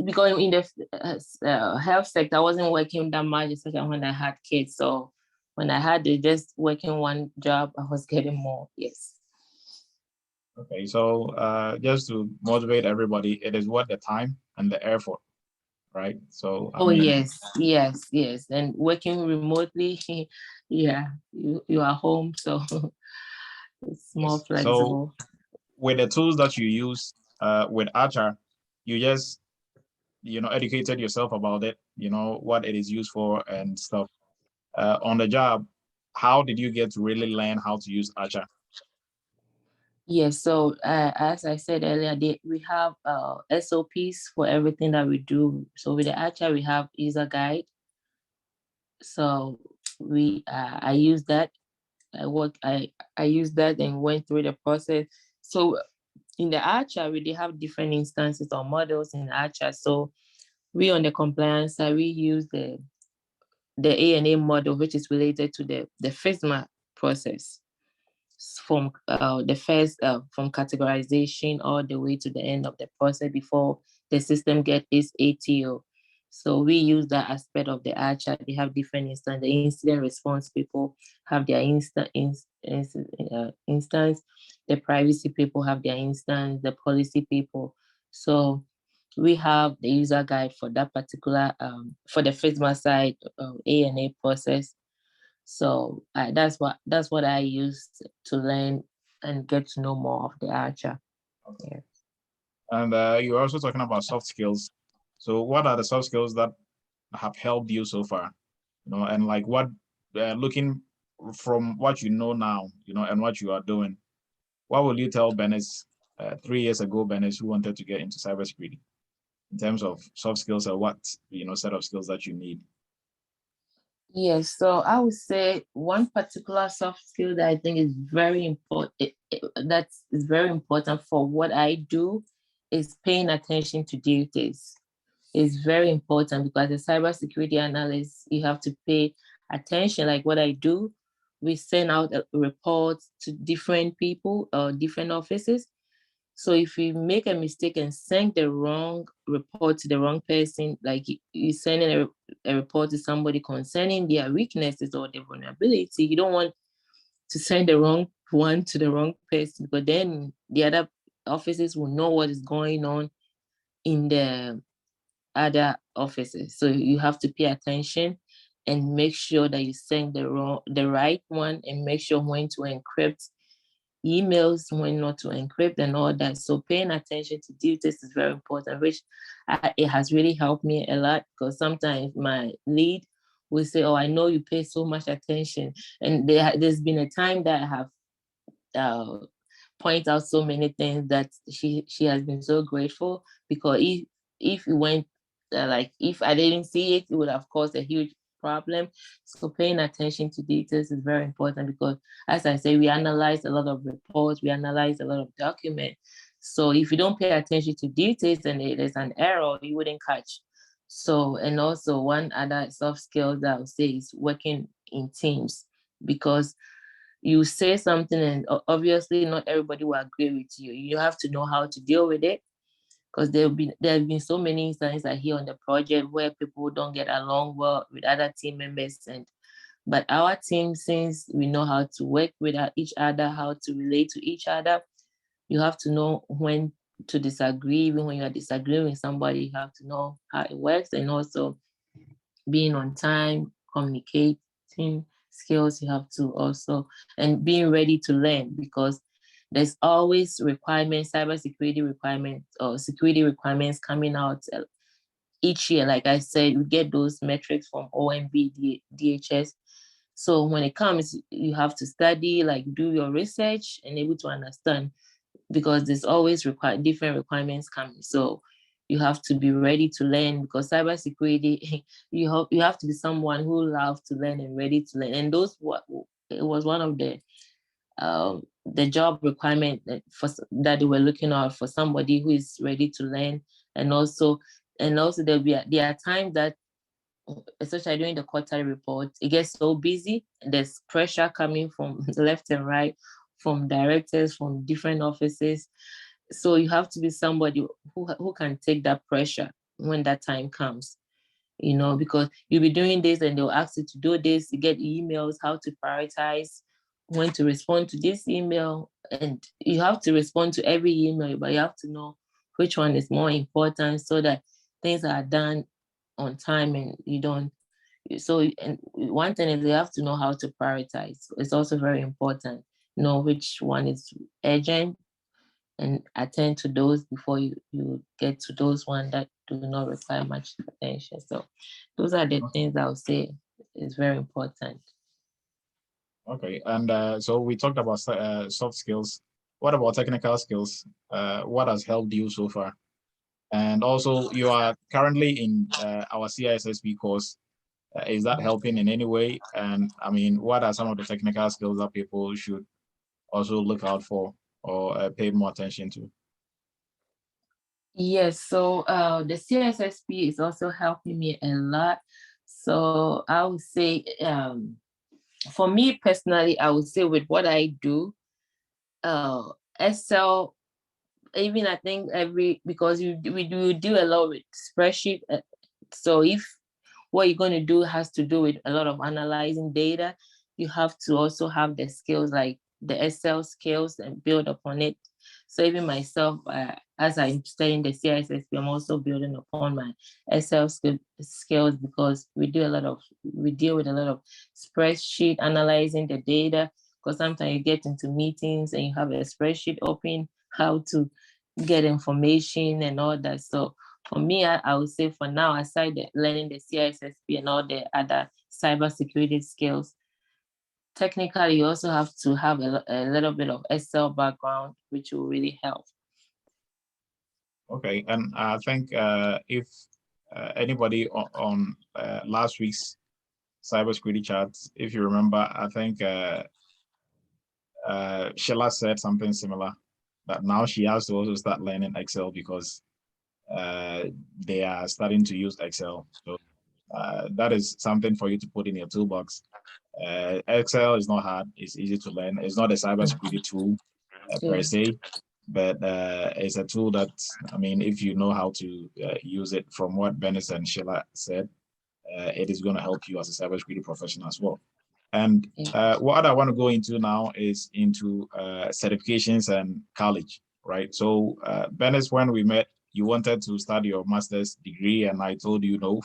because in the health sector, I wasn't working that much, especially when I had kids. So when I had just working one job, I was getting more. Yes. Okay, so just to motivate everybody, it is worth the time and the effort, right? So I mean, yes, and working remotely, yeah, you are home, so it's more flexible. So with the tools that you use with Archer, you just educated yourself about it, what it is used for and stuff. On the job, how did you get to really learn how to use Archer? Yes, so as I said earlier, we have SOPs for everything that we do. So with the Archer, we have user guide. So I use that. I used that and went through the process. So in the Archer, we have different instances or models in Archer. So We on the compliance side, we use the A&A model, which is related to the FISMA process, from the first from categorization all the way to the end of the process before the system get its ATO. So we use that aspect of the ARCHA. They have different instance. The incident response people have their instance. The privacy people have their instance. The policy people. So we have the user guide for that particular for the FISMA side A&A process. So that's what I use to learn and get to know more of the ARCHA. Okay. And you're also talking about soft skills. So what are the soft skills that have helped you so far? And like what, looking from what you know now, and what you are doing, what will you tell Venice 3 years ago, Venice, who wanted to get into cybersecurity, in terms of soft skills, or what set of skills that you need? Yes, so I would say one particular soft skill that I think is very important, that is very important for what I do, is paying attention to duties. It's very important because as a cybersecurity analyst, you have to pay attention. Like what I do, we send out reports to different people or different offices. So if you make a mistake and send the wrong report to the wrong person, like you sending a report to somebody concerning their weaknesses or their vulnerability, you don't want to send the wrong one to the wrong person, but then the other offices will know what is going on in the other offices. So you have to pay attention and make sure that you send the right one, and make sure when to encrypt emails, when not to encrypt, and all that. So paying attention to duties is very important, which it has really helped me a lot, because sometimes my lead will say, oh, I know you pay so much attention. And there's been a time that I have point out so many things that she has been so grateful, because if it went like if I didn't see it, it would have caused a huge problem. So paying attention to details is very important, because as I say, we analyze a lot of reports, we analyze a lot of documents. So if you don't pay attention to details and there's an error, you wouldn't catch. So, and also one other soft skill that I would say is working in teams, because you say something and obviously not everybody will agree with you. You have to know how to deal with it, because there have been so many instances I hear on the project where people don't get along well with other team members. But our team, since we know how to work with each other, how to relate to each other, you have to know when to disagree. Even when you are disagreeing with somebody, you have to know how it works, and also being on time, communicating skills, you have to also, and being ready to learn, because there's always requirements, cybersecurity requirements or security requirements coming out each year. Like I said, we get those metrics from OMB, DHS. So when it comes, you have to study, like do your research and able to understand, because there's always different requirements coming. So you have to be ready to learn, because cybersecurity, you have to be someone who loves to learn and ready to learn. And it was one of the job requirement that they were looking out for, somebody who is ready to learn. And also there are times that, especially during the quarterly report, it gets so busy. There's pressure coming from left and right, from directors, from different offices. So you have to be somebody who can take that pressure when that time comes, because you'll be doing this and they'll ask you to do this, to get emails, how to prioritize, when to respond to this email. And you have to respond to every email, but you have to know which one is more important, so that things are done on time and you don't. So, and one thing is you have to know how to prioritize. It's also very important. Know which one is urgent and attend to those before you get to those ones that do not require much attention. So those are the things I would say is very important. Okay, and so we talked about soft skills. What about technical skills? What has helped you so far? And also, you are currently in our CISSP course. Is that helping in any way? And I mean, what are some of the technical skills that people should also look out for or pay more attention to? Yes, so the CSSP is also helping me a lot. So I would say, for me personally, I would say with what I do, uh, Excel, even I think because we do deal a lot with spreadsheet. So if what you're going to do has to do with a lot of analyzing data, you have to also have the skills like the Excel skills and build upon it. So even myself, as I'm studying the CISSP, I'm also building upon my Excel skills because we deal with a lot of spreadsheet analyzing the data. Because sometimes you get into meetings and you have a spreadsheet open, how to get information and all that. So for me, I would say for now, aside learning the CISSP and all the other cybersecurity skills, technically you also have to have a little bit of Excel background, which will really help. Okay, and I think if anybody on last week's cybersecurity chat, if you remember, I think Sheila said something similar, that now she has to also start learning Excel because they are starting to use Excel. So that is something for you to put in your toolbox. Excel is not hard, it's easy to learn. It's not a cybersecurity tool per se, but it's a tool that, I mean, if you know how to use it, from what Venice and Sheila said, it is going to help you as a cybersecurity professional as well. And what I want to go into now is into certifications and college, right? So, Venice, when we met, you wanted to start your master's degree, and I told you no.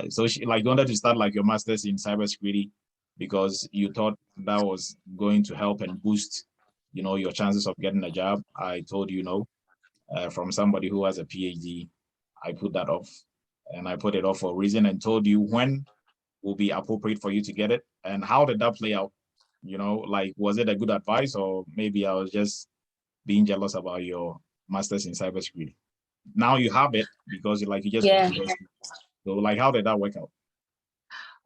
So she like wanted to start like your master's in cybersecurity because you thought that was going to help and boost, you know, your chances of getting a job. I told you no. From somebody who has a PhD, I put that off, and I put it off for a reason, and told you when will be appropriate for you to get it. And how did that play out? You know, like, was it a good advice, or maybe I was just being jealous about your master's in cybersecurity? Now you have it because you just Yeah. completed school. So like, how did that work out?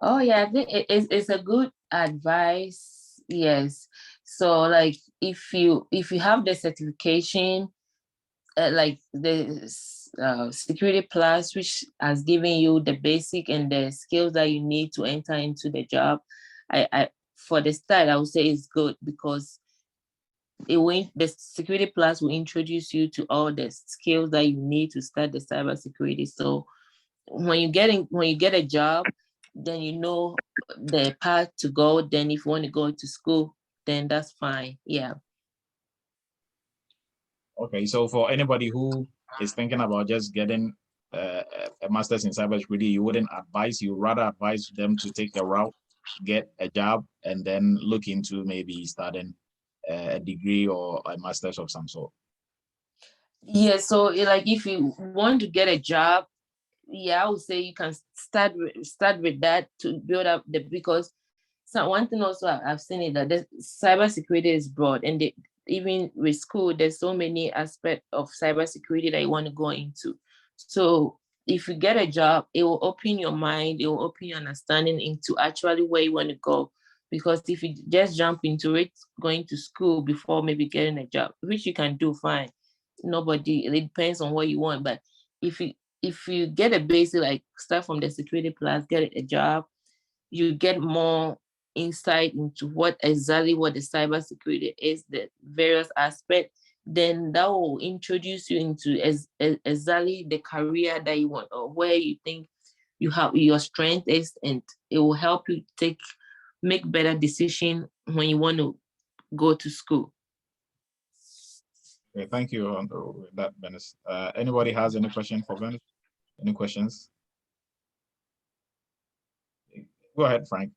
Oh yeah, I think it's a good advice. Yes. So like if you have the certification, like the security plus, which has given you the basic and the skills that you need to enter into the job, I for the start I would say it's good because the security plus will introduce you to all the skills that you need to start the cybersecurity. So when you get a job, then you know the path to go. Then if you want to go to school, then that's fine. Yeah. Okay, so for anybody who is thinking about just getting a master's in cybersecurity, you rather advise them to take the route, get a job, and then look into maybe starting a degree or a master's of some sort. Yeah. So like if you want to get a job, yeah, I would say you can start with that to build up because so one thing also I've seen it that the cybersecurity is broad, and even with school, there's so many aspects of cybersecurity that you want to go into. So if you get a job, it will open your mind, it will open your understanding into actually where you want to go. Because if you just jump into it, going to school before maybe getting a job, which you can do fine. It depends on what you want. But if you get a basic, like start from the security plus, get a job, you get more insight into what the cybersecurity is, the various aspects, then that will introduce you into exactly the career that you want or where you think you have your strength is, and it will help you make better decision when you want to go to school. Okay, thank you on that, Venice. Anybody has any question for Venice? Any questions? Go ahead, Frank.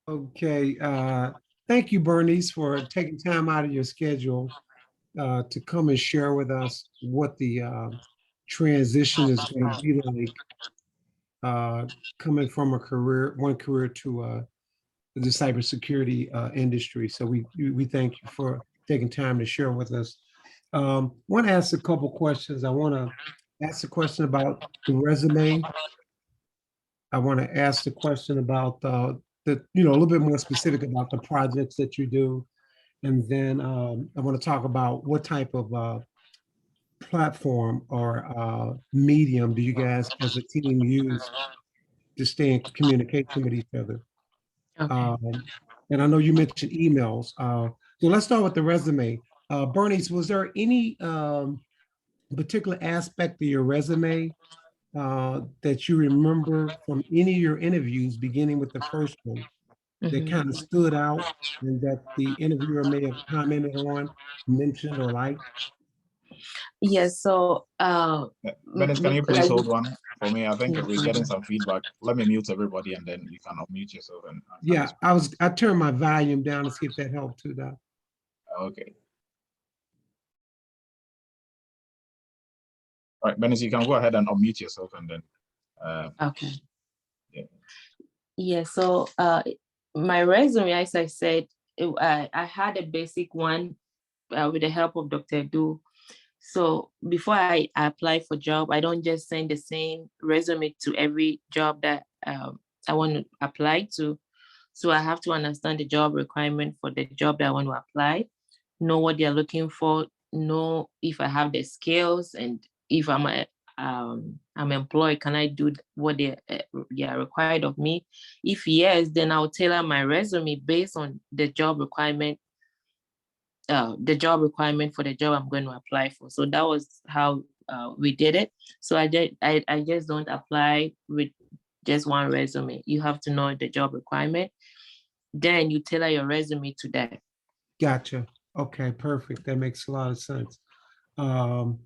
Okay. Thank you, Bernice, for taking time out of your schedule to come and share with us what the transition is going to be like coming from one career to the cybersecurity industry. So we thank you for taking time to share with us. Want to ask a couple questions. I want to ask a question about the resume. I want to ask the question about a little bit more specific about the projects that you do. And then I want to talk about what type of platform or medium do you guys as a team use to stay in communication with each other? Okay. And I know you mentioned emails. So let's start with the resume. Bernice, was there any particular aspect of your resume that you remember from any of your interviews, beginning with the first one, that Mhm. kind of stood out and that the interviewer may have commented on, mentioned, or liked? Yes. So, Venice, can you please like, hold one for me? I think no we're getting problem. some feedback. Let me mute everybody and then you can unmute yourself and answer Yeah, this. I turned my volume down to see if that helped too, Doc. Okay. All right, Venice, you can go ahead and unmute yourself and then Okay. yeah. Yeah. So, my resume, as I said, I had a basic one with the help of Dr. Du. So before I apply for job, I don't just send the same resume to every job that I want to apply to. So I have to understand the job requirement for the job that I want to apply, know what they're looking for, know if I have the skills, and if I'm employed, can I do what they are required of me? If yes, then I'll tailor my resume based on the job requirement for the job I'm going to apply for. So that was how we did it. So I just don't apply with just one resume. You have to know the job requirement. Then you tailor your resume to that. Gotcha. Okay, perfect. That makes a lot of sense. Um,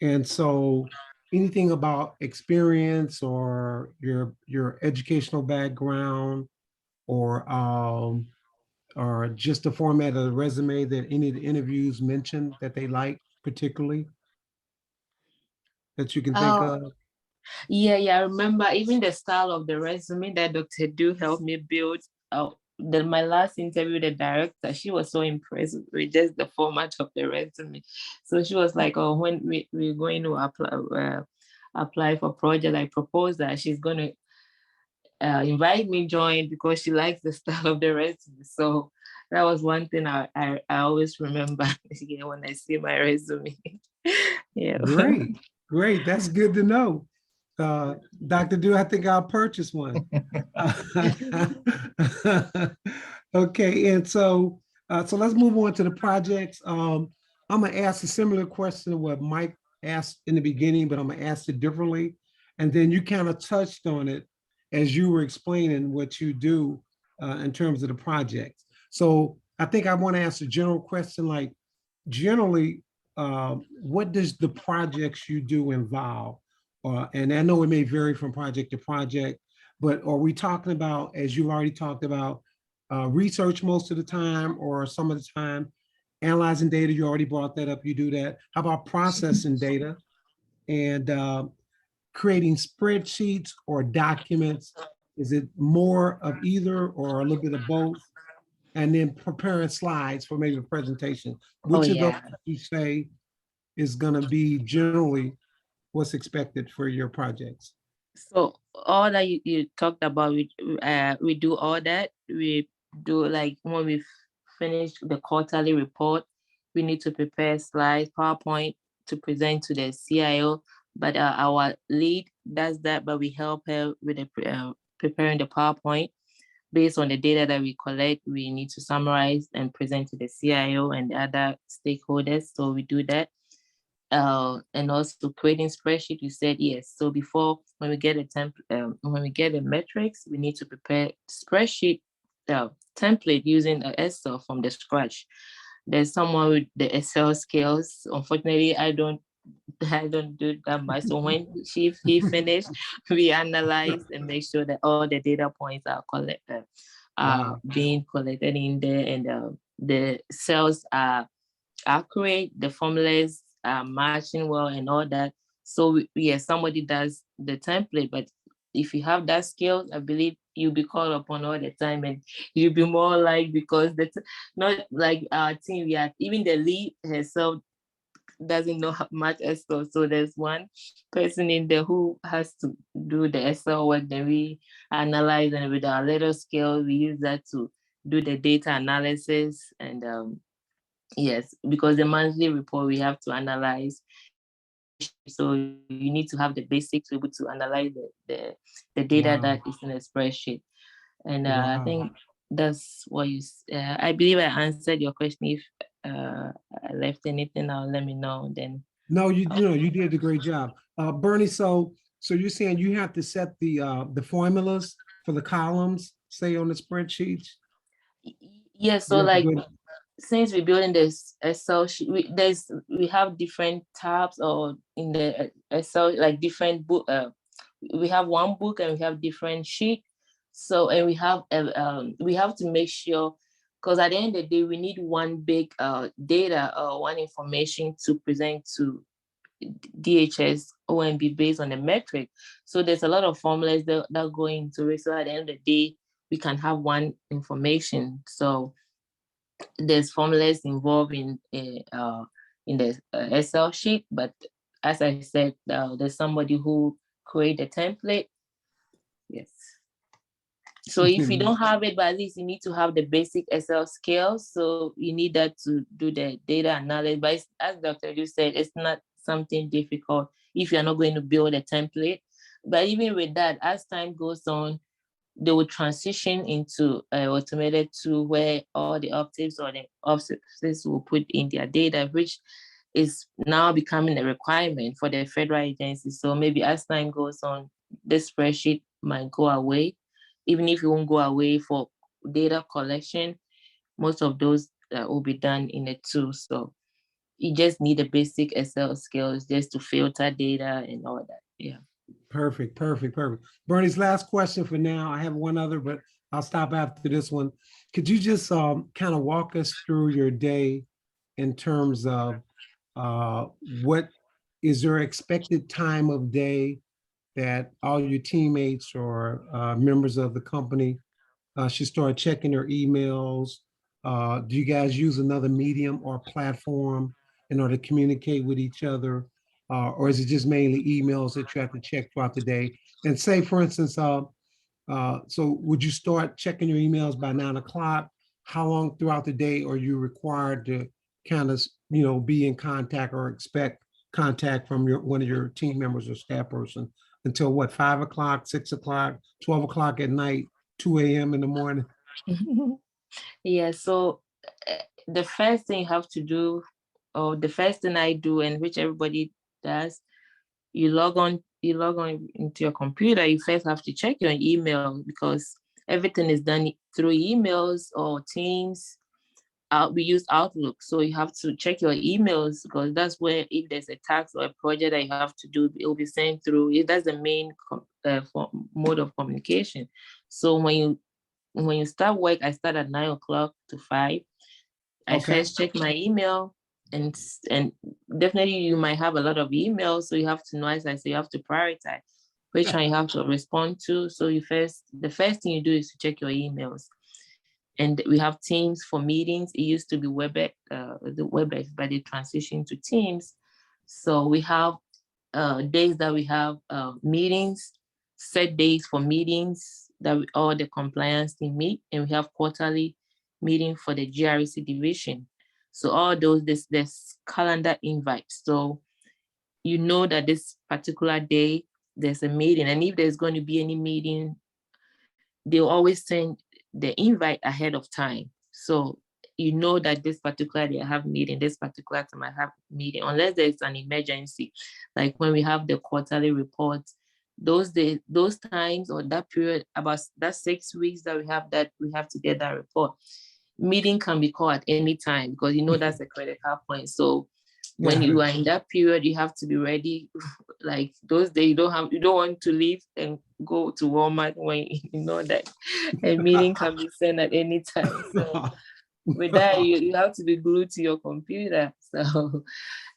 and so anything about experience or your educational background or just the format of the resume that any of the interviews mentioned that they like particularly that you can think Oh, of? yeah. I remember even the style of the resume that Dr. Du helped me build. My last interview, the director, she was so impressed with just the format of the resume. So she was like, "Oh, when we're going to apply for project, I propose that she's going to invite me join because she likes the style of the resume." So that was one thing I always remember yeah, when I see my resume. Yeah. Great, great. That's good to know. Dr. Du, I think I'll purchase one. Okay, and so let's move on to the projects. I'm gonna ask a similar question to what Mike asked in the beginning, but I'm gonna ask it differently. And then you kind of touched on it as you were explaining what you do in terms of the projects. So I think I want to ask a general question like, generally, what does the projects you do involve? And I know it may vary from project to project, but are we talking about, as you've already talked about, research most of the time or some of the time, analyzing data, you already brought that up, you do that. How about processing data and creating spreadsheets or documents? Is it more of either or a little bit of both? And then preparing slides for maybe a presentation. Oh Which of those yeah. you say is going to be generally what's expected for your projects? So all that you talked about, we do all that. We do like when we finish the quarterly report, we need to prepare slides, PowerPoint to present to the CIO. But our lead does that, but we help her with preparing the PowerPoint based on the data that we collect. We need to summarize and present to the CIO and the other stakeholders. So we do that. And also creating spreadsheet, you said yes. So before, when we get when we get the metrics, we need to prepare spreadsheet template using Excel from the scratch. There's someone with the Excel skills. Unfortunately, I don't do that much. So when he finished, we analyze and make sure that all the data points are collected, Wow. being collected in there, and the cells are accurate, the formulas are matching well and all that. So yes, somebody does the template, but if you have that skill, I believe you'll be called upon all the time and you'll be more like, because that's not like our team, we are, even the lead herself doesn't know how much Excel. So there's one person in there who has to do the Excel work. Then we analyze, and with our little skill, we use that to do the data analysis and Yes, because the monthly report we have to analyze. So you need to have the basics to be able to analyze the data Wow. that is in a spreadsheet. And I Wow. think that's what I believe I answered your question. If I left anything out, let me know. Then No, you did a great job. Bernie, so you're saying you have to set the formulas for the columns, say on the spreadsheets? yes, so You have to like go. since we're building this Excel sheet, we have different tabs or in the Excel, like different book. We have one book and we have different sheet. So and we have to make sure, because at the end of the day we need one big data or one information to present to DHS OMB based on the metric. So there's a lot of formulas that go into it. So at the end of the day, we can have one information. So there's formulas involved in the Excel sheet, but as I said, there's somebody who create a template. Yes. So if you don't have it, but at least you need to have the basic Excel skills. So you need that to do the data analysis. But as Dr. Liu said, it's not something difficult if you're not going to build a template. But even with that, as time goes on, they will transition into an automated tool where all the optics or the officers will put in their data, which is now becoming a requirement for the federal agencies. So maybe as time goes on, this spreadsheet might go away. Even if it won't go away for data collection, most of those will be done in a tool. So you just need the basic Excel skills just to filter data and all that. Yeah. Perfect. Bernie's last question for now. I have one other, but I'll stop after this one. Could you just kind of walk us through your day in terms of what is your expected time of day that all your teammates or members of the company should start checking their emails? Do you guys use another medium or platform in order to communicate with each other? Or is it just mainly emails that you have to check throughout the day? And say, for instance, so would you start checking your emails by 9 o'clock? How long throughout the day are you required to kind of, be in contact or expect contact from one of your team members or staff person until what, 5 o'clock, 6 o'clock, 12 o'clock at night, 2 a.m. in the morning? Yeah, so the first thing you have to do, or the first thing I do, and which everybody does, you log on into your computer. You first have to check your email because everything is done through emails or Teams. We use Outlook, so you have to check your emails because that's where if there's a task or a project that you have to do, it will be sent through. That's the main mode of communication. So when you start work, I start at 9 o'clock to 5. I Okay. first check my email, and definitely you might have a lot of emails, so you have to know, as I say, you have to prioritize which one you have to respond to. So the first thing you do is to check your emails. And we have Teams for meetings. It used to be WebEx, but they transitioned to Teams. So we have days that we have meetings, set days for meetings that all the compliance team meet, and we have quarterly meeting for the GRC division. So all those, there's calendar invites. So you know that this particular day there's a meeting, and if there's going to be any meeting, they'll always send the invite ahead of time. So you know that this particular day I have meeting, this particular time I have meeting, unless there's an emergency. Like when we have the quarterly reports, those days, those times, or that period, about that 6 weeks that we have to get that report. Meeting can be called at any time because you know that's a critical point. So when you are in that period, you have to be ready. Like those days, you don't want to leave and go to Walmart when you know that a meeting can be sent at any time. So with that, you have to be glued to your computer. So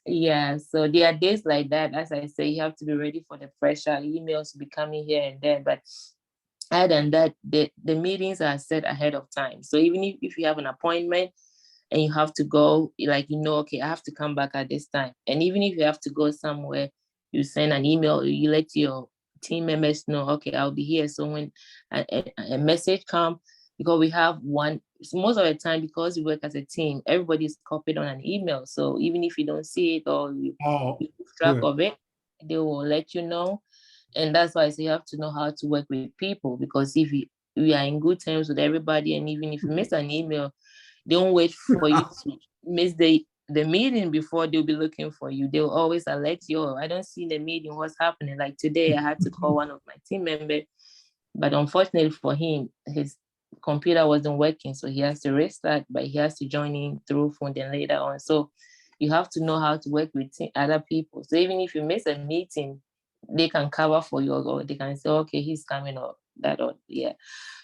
yeah, so there are days like that. As I say, you have to be ready for the pressure. Emails will be coming here and there. But other than that, the meetings are set ahead of time. So even if you have an appointment and you have to go, like, okay, I have to come back at this time. And even if you have to go somewhere, you send an email, you let your team members know, okay, I'll be here. So when a message comes, because we have one, most of the time, because we work as a team, everybody's copied on an email. So even if you don't see it or you lose track of it, they will let you know. And that's why I say you have to know how to work with people, because if we are in good terms with everybody, and even if you miss an email, don't wait for you to miss the meeting before they'll be looking for you. They'll always alert you. Oh, I don't see the meeting, what's happening? Like today, I had to call one of my team members, but unfortunately for him, his computer wasn't working, so he has to restart, but he has to join in through phone then later on. So you have to know how to work with other people. So even if you miss a meeting, they can cover for you, or they can say, okay, he's coming, or that, or yeah.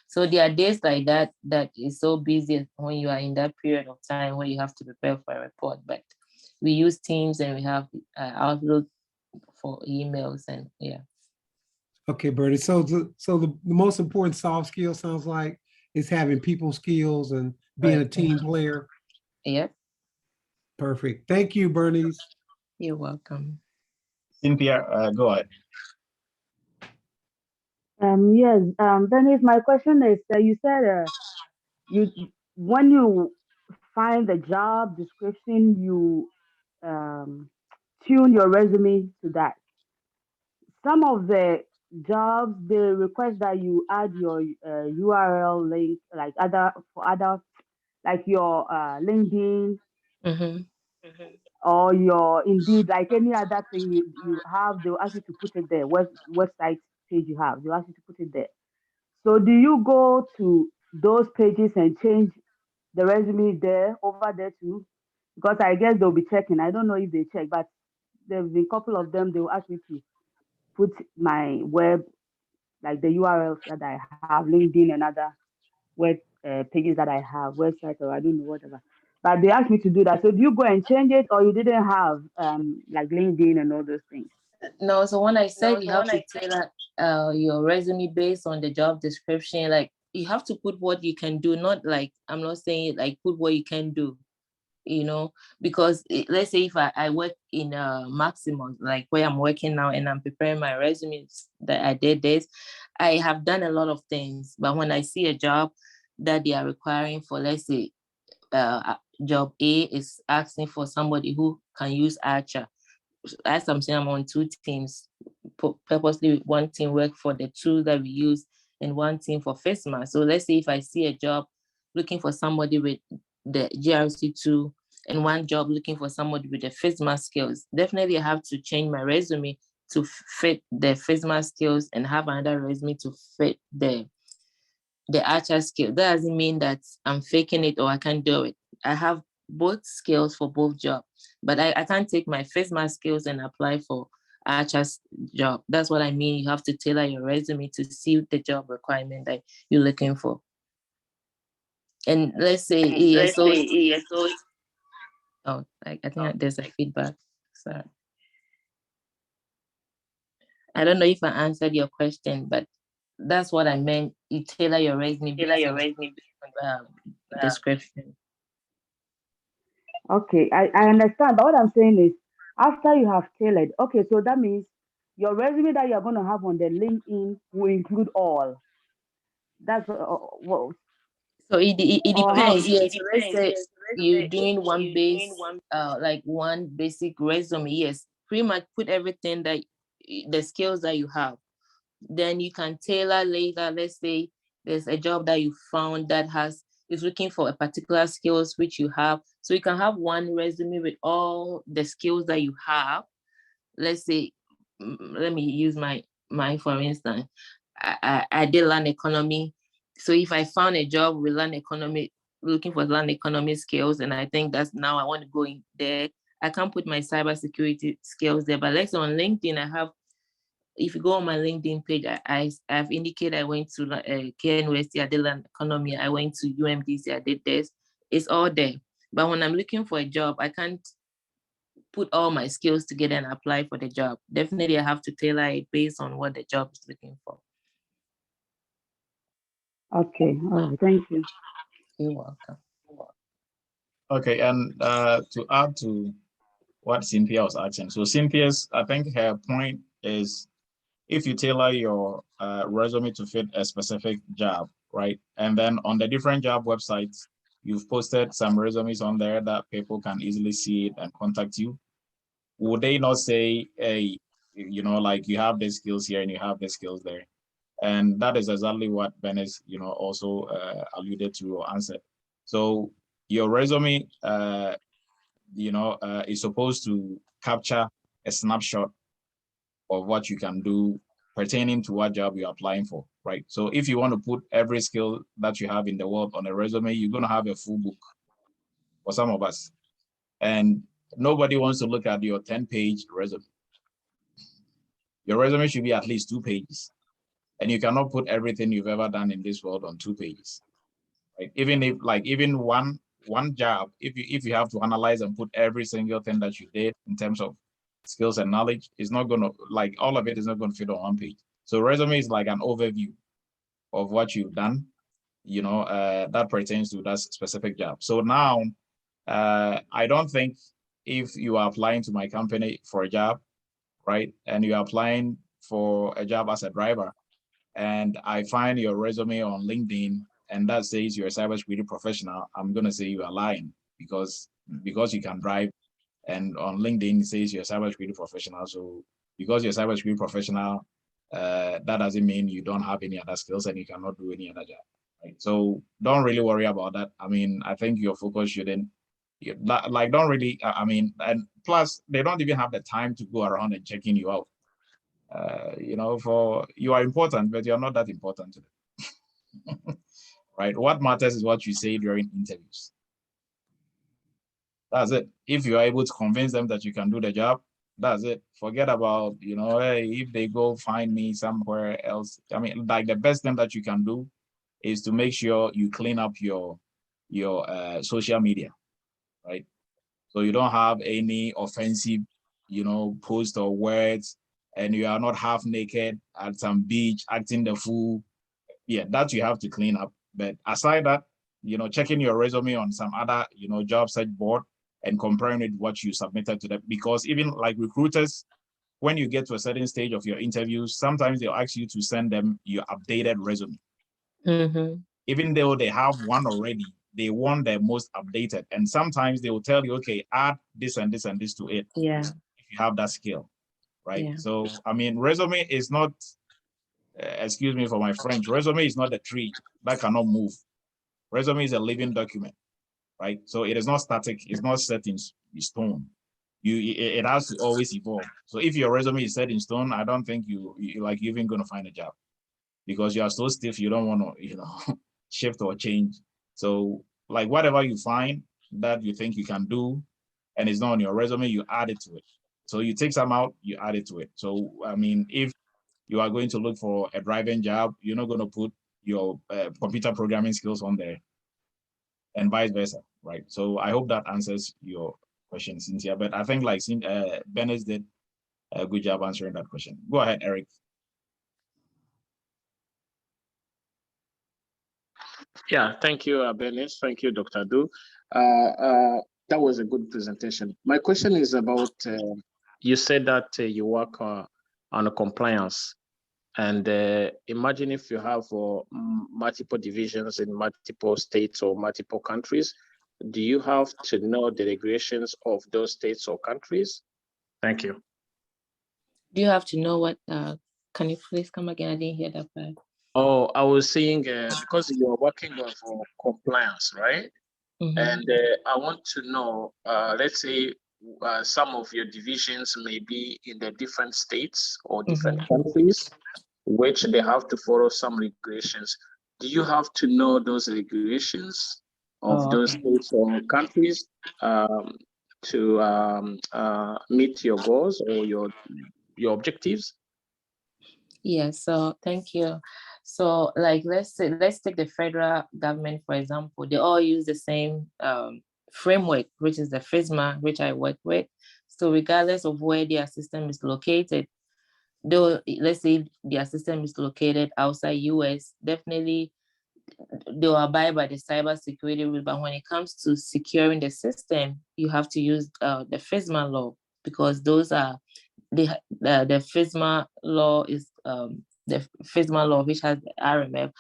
So there are days like that is so busy when you are in that period of time where you have to prepare for a report. But we use Teams, and we have Outlook for emails, and yeah. Okay, Bertie. So the most important soft skill sounds like is having people skills and being a team player. Yeah. Perfect. Thank you, Bernice. You're welcome. Cynthia, go ahead. Yes, Venice, my question is, you said you when you find the job description, you tune your resume to that. Some of the jobs they request that you add your URL link, like other like your LinkedIn Mm-hmm. or your Indeed, like any other thing you have. They'll ask you to put it there. Website page you have, they'll ask you to put it there. So do you go to those pages and change the resume there over there too? Because I guess they'll be checking. I don't know if they check, but there's been a couple of them. They will ask me to put my web, like the URLs that I have, LinkedIn and other web pages that I have, website or I don't know whatever. But they asked me to do that. So do you go and change it, or you didn't have like LinkedIn and all those things? No, so when I said you have to tailor your resume based on the job description, like you have to put what you can do, not like, I'm not saying like put what you can do, because let's say if I work in a maximum, like where I'm working now, and I'm preparing my resumes that I did this, I have done a lot of things. But when I see a job that they are requiring for, let's say, job A is asking for somebody who can use Archer. As I'm saying, I'm on two teams, purposely one team work for the tool that we use and one team for FISMA. So let's say if I see a job looking for somebody with the GRC2 and one job looking for somebody with the FISMA skills, definitely I have to change my resume to fit the FISMA skills and have another resume to fit the Archer skill. That doesn't mean that I'm faking it or I can't do it. I have both skills for both jobs, but I can't take my FISMA skills and apply for Archer's job. That's what I mean. You have to tailor your resume to suit the job requirement that you're looking for. And let's say ESO. Oh, I think there's a feedback. Sorry. I don't know if I answered your question, but that's what I meant. You tailor your resume based on description. Okay, I understand. But what I'm saying is, after you have tailored, okay, so that means your resume that you're going to have on the LinkedIn will include all. That's what. So it Or how? depends. Yes, so let's say you're doing one base, like one basic resume. Yes, pretty much put everything that the skills that you have. Then you can tailor later. Let's say there's a job that you found that is looking for a particular skills which you have. So you can have one resume with all the skills that you have. Let's say, let me use my for instance. I did land economy. So if I found a job with land economy, looking for land economy skills, and I think that's now I want to go in there, I can't put my cybersecurity skills there. But let's say on LinkedIn, I have, if you go on my LinkedIn page, I've indicated I went to KNUST, I did land economy, I went to UMDC, I did this. It's all there. But when I'm looking for a job, I can't put all my skills together and apply for the job. Definitely, I have to tailor it based on what the job is looking for. Okay, all right, thank you. You're welcome. Okay, and to add to what Cynthia was asking, so Cynthia's, I think her point is, if you tailor your resume to fit a specific job, right? And then on the different job websites, you've posted some resumes on there that people can easily see it and contact you. Would they not say, hey, you know, like you have the skills here and you have the skills there? And that is exactly what Venice, you know, also alluded to or answered. So your resume, you know, is supposed to capture a snapshot of what you can do pertaining to what job you're applying for, right? So if you want to put every skill that you have in the world on a resume, you're going to have a full book for some of us. And nobody wants to look at your 10-page resume. Your resume should be at least 2 pages. And you cannot put everything you've ever done in this world on 2 pages. Right? Even if, like, even one job, if you have to analyze and put every single thing that you did in terms of skills and knowledge, it's not gonna, like, all of it is not gonna fit on 1 page. So resume is like an overview of what you've done, you know, that pertains to that specific job. So now, I don't think if you are applying to my company for a job, right, and you're applying for a job as a driver, and I find your resume on LinkedIn and that says you're a cybersecurity professional, I'm gonna say you are lying because you can drive, and on LinkedIn it says you're a cybersecurity professional. So because you're a cybersecurity professional, that doesn't mean you don't have any other skills and you cannot do any other job. Right? So don't really worry about that. I mean, I think your focus shouldn't, like, don't really, I mean, and plus they don't even have the time to go around and checking you out. You know, for you are important, but you're not that important to them. Right? What matters is what you say during interviews. That's it. If you are able to convince them that you can do the job, that's it. Forget about, you know, hey, if they go find me somewhere else. I mean, like, the best thing that you can do is to make sure you clean up your social media, right? So you don't have any offensive, you know, posts or words, and you are not half naked at some beach acting the fool. Yeah, that you have to clean up. But aside that, you know, checking your resume on some other, you know, job search board and comparing it with what you submitted to them, because even like recruiters, when you get to a certain stage of your interviews, sometimes they'll ask you to send them your updated resume. Mm-hmm. Even though they have one already, they want the most updated. And sometimes they will tell you, okay, add this and this and this to it. Yeah. If you have that skill, right? Yeah. So, I mean, resume is not, excuse me for my French, resume is not a tree that cannot move. Resume is a living document, right? So it is not static, it's not set in stone. It has to always evolve. So if your resume is set in stone, I don't think you like you're even gonna find a job, because you are so stiff, you don't want to, you know, shift or change. So, like, whatever you find that you think you can do and it's not on your resume, you add it to it. So you take some out, you add it to it. So, I mean, if you are going to look for a driving job, you're not going to put your computer programming skills on there, and vice versa, right? So I hope that answers your question, Cynthia. But I think, like, Venice did a good job answering that question. Go ahead, Eric. Yeah, thank you, Bernice. Thank you, Dr. Du. That was a good presentation. My question is about, you said that you work on a compliance. And imagine if you have multiple divisions in multiple states or multiple countries, do you have to know the regulations of those states or countries? Thank you. Do you have to know what, can you please come again? I didn't hear that part. Oh, I was saying, because you're working for compliance, right? Mm-hmm. And I want to know, let's say some of your divisions may be in the different states or different countries, which they have to follow some regulations. Do you have to know those regulations of those states or countries to meet your goals or your objectives? Yes, so thank you. So, like, let's take the federal government, for example. They all use the same framework, which is the FISMA, which I work with. So regardless of where their system is located, though, let's say their system is located outside US, definitely they'll abide by the cybersecurity rule. But when it comes to securing the system, you have to use the FISMA law, because those are the FISMA law is the FISMA law, which has the RMF,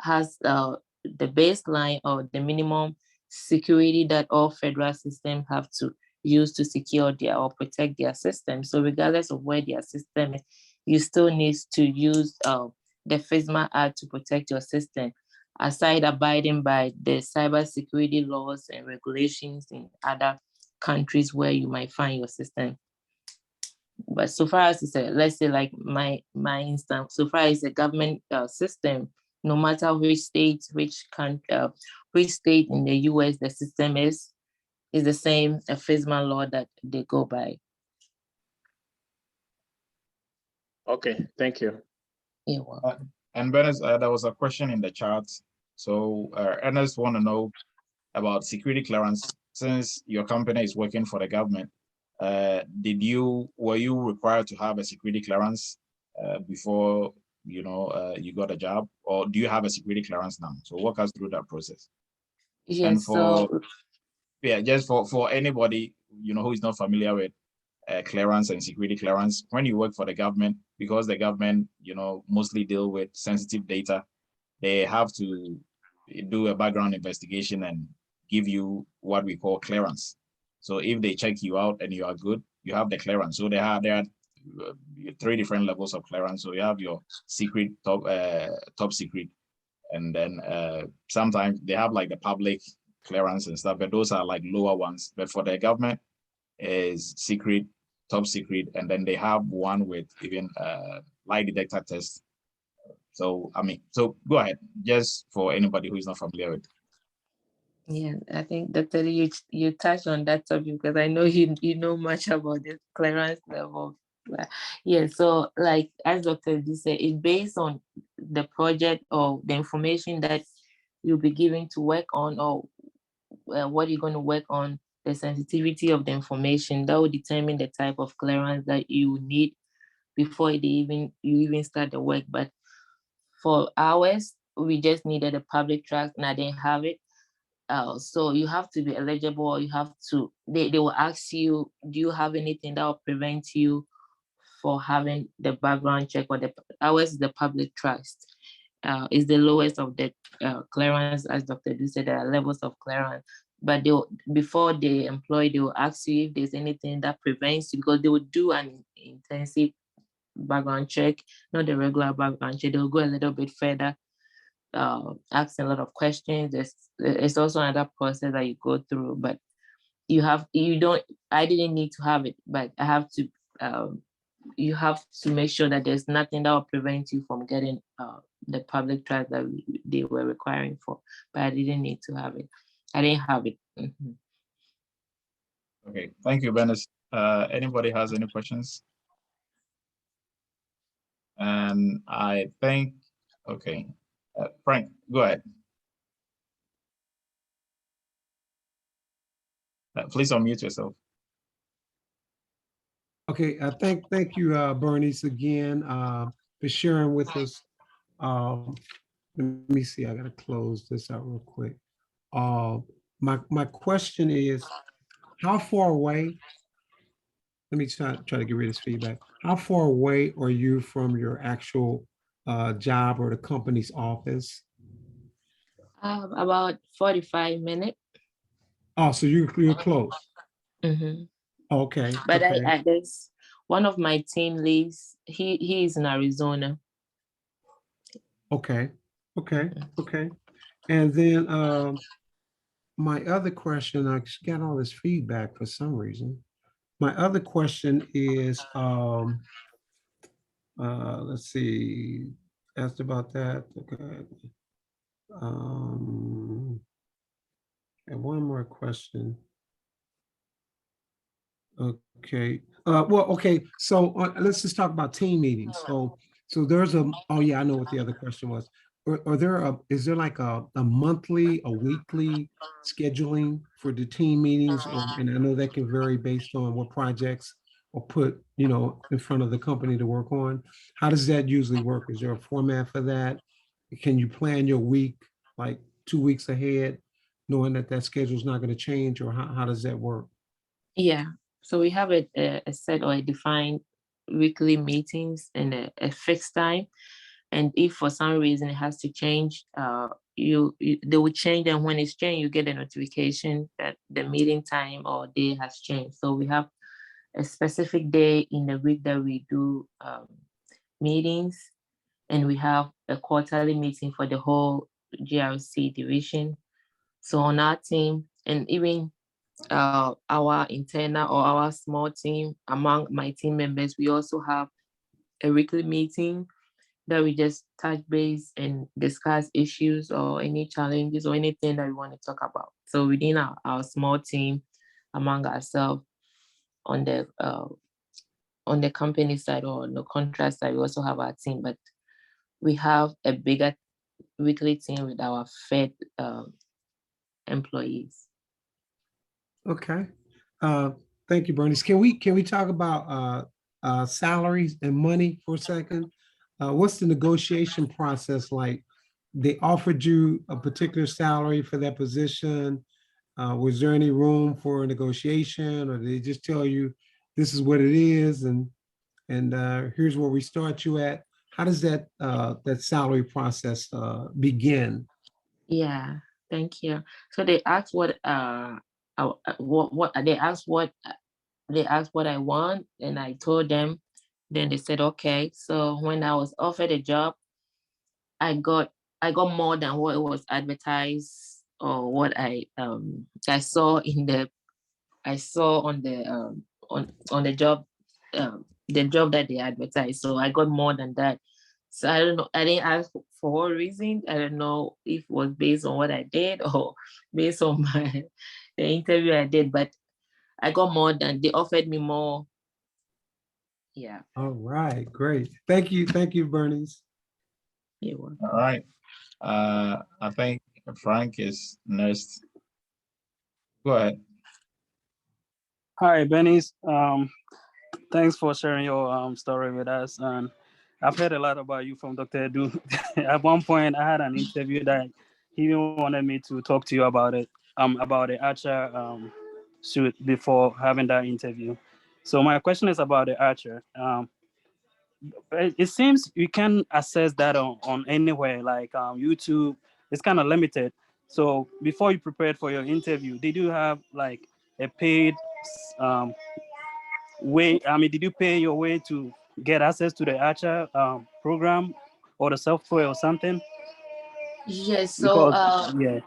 has the baseline or the minimum security that all federal systems have to use to secure their or protect their system. So regardless of where their system is, you still need to use the FISMA Act to protect your system, aside abiding by the cybersecurity laws and regulations in other countries where you might find your system. But so far as it's let's say like my instance, so far as a government system, no matter which state, which state in the US the system is the same FISMA law that they go by. Okay, thank you. You're welcome. And Venice, there was a question in the chat. So Ernest want to know about security clearance. Since your company is working for the government, were you required to have a security clearance before you got a job, or do you have a security clearance now? So walk us through that process. Yes, and just for anybody who is not familiar with clearance and security clearance, when you work for the government, because the government mostly deal with sensitive data, they have to do a background investigation and give you what we call clearance. So if they check you out and you are good, you have the clearance. So there are 3 different levels of clearance. So you have your secret, top secret, and then sometimes they have like the public clearance and stuff, but those are like lower ones. But for the government is secret, top secret, and then they have one with even lie detector test. So so go ahead, just for anybody who is not familiar with. Yeah, I think Dr. Lee, you touched on that topic because I know you know much about the clearance level. Yeah, so like as Dr. Lee said, it's based on the project or the information that you'll be given to work on, or what you're going to work on, the sensitivity of the information that will determine the type of clearance that you need before you even start the work. But for ours, we just needed a public trust and I didn't have it. So you have to be eligible. You have to, they will ask you, do you have anything that will prevent you for having the background check, or ours is the public trust. Is the lowest of the clearance, as Dr. Du said, there are levels of clearance. But before they employ, they will ask you if there's anything that prevents you, because they will do an intensive background check, not the regular background check. They'll go a little bit further, asking a lot of questions. It's also another process that you go through, but I didn't need to have it, but I have to, you have to make sure that there's nothing that will prevent you from getting the public trust that they were requiring for, but I didn't need to have it. I didn't have it. Mm-hmm. Okay, thank you, Venice. Anybody has any questions? And I think, okay, Frank, go ahead. Please unmute yourself. Okay, thank you, Bernice, again, for sharing with us. Let me see, I gotta close this out real quick. My question is, how far away, let me try to get rid of this feedback. How far away are you from your actual job or the company's office? About 45 minutes. Oh, so you're close. Mm-hmm. Okay. But okay. there's one of my team leads, he is in Arizona. Okay. And then my other question, I just got all this feedback for some reason. My other question is, let's see, asked about that. Okay. And one more question. Okay. Okay. So let's just talk about team meetings. So there's oh yeah, I know what the other question was. Is there like a monthly, a weekly scheduling for the team meetings? And I know that can vary based on what projects are put, in front of the company to work on. How does that usually work? Is there a format for that? Can you plan your week like 2 weeks ahead, knowing that schedule is not going to change, or how does that work? Yeah. So we have a set or a defined weekly meetings and a fixed time. And if for some reason it has to change, they will change, and when it's changed, you get a notification that the meeting time or day has changed. So we have a specific day in the week that we do meetings, and we have a quarterly meeting for the whole GRC division. So on our team, and even our internal or our small team, among my team members, we also have a weekly meeting that we just touch base and discuss issues or any challenges or anything that we want to talk about. So within our small team, among ourselves, on the company side or on the contract side, we also have our team, but we have a bigger weekly team with our Fed employees. Okay. Thank you, Bernice. Can we talk about salaries and money for a second? What's the negotiation process like? They offered you a particular salary for that position. Was there any room for negotiation, or did they just tell you this is what it is, and here's where we start you at? How does that salary process begin? Yeah, thank you. So they asked what they asked what I want, and I told them. Then they said okay. So when I was offered a job, I got more than what was advertised or what I saw on the job, the job that they advertised. So I got more than that. So I don't know. I didn't ask for what reason. I don't know if it was based on what I did or based on the interview I did, but I got more than they offered me more. Yeah. All right, great. Thank you, Bernice. You're welcome. All right. I think Frank is next. Go ahead. Hi, Venice. Thanks for sharing your story with us. And I've heard a lot about you from Dr. Edu. At one point, I had an interview that he even wanted me to talk to you about it, about the Archer suit before having that interview. So my question is about the Archer. It seems you can access that on anywhere, like YouTube. It's kind of limited. So before you prepared for your interview, did you have like a paid way? I mean, did you pay your way to get access to the Archer program or the software or something? Yes. So Because yeah.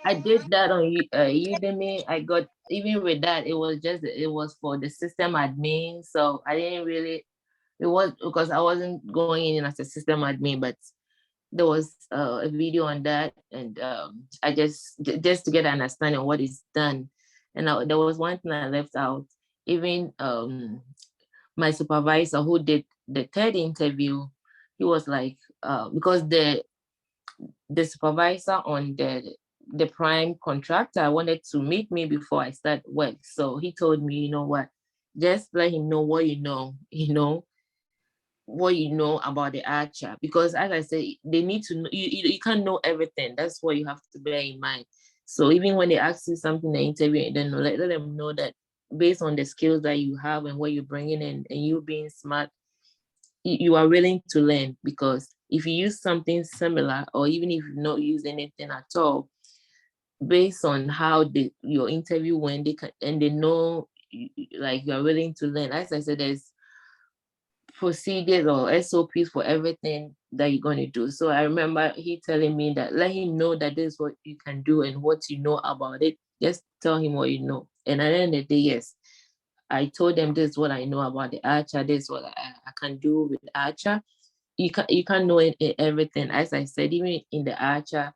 I did that on Udemy. I got, even with that, it was for the system admin. So I didn't really, it was because I wasn't going in as a system admin, but there was a video on that, and I just to get an understanding of what is done. And there was one thing I left out. Even my supervisor who did the third interview, he was like, because the supervisor on the prime contractor wanted to meet me before I start work. So he told me, you know what, just let him know what you know, what you know about the Archer. Because as I said, they need to know, you can't know everything. That's what you have to bear in mind. So even when they ask you something in the interview, then let them know that based on the skills that you have and what you're bringing in, and you being smart, you are willing to learn. Because if you use something similar, or even if you not use anything at all, based on how your interview went, they know like you are willing to learn. As I said, there's procedures or SOPs for everything that you're going to do. So I remember he telling me that let him know that this is what you can do and what you know about it. Just tell him what you know. And at the end of the day, yes, I told them this is what I know about the Archer. This is what I can do with Archer. You can't know everything. As I said, even in the Archer,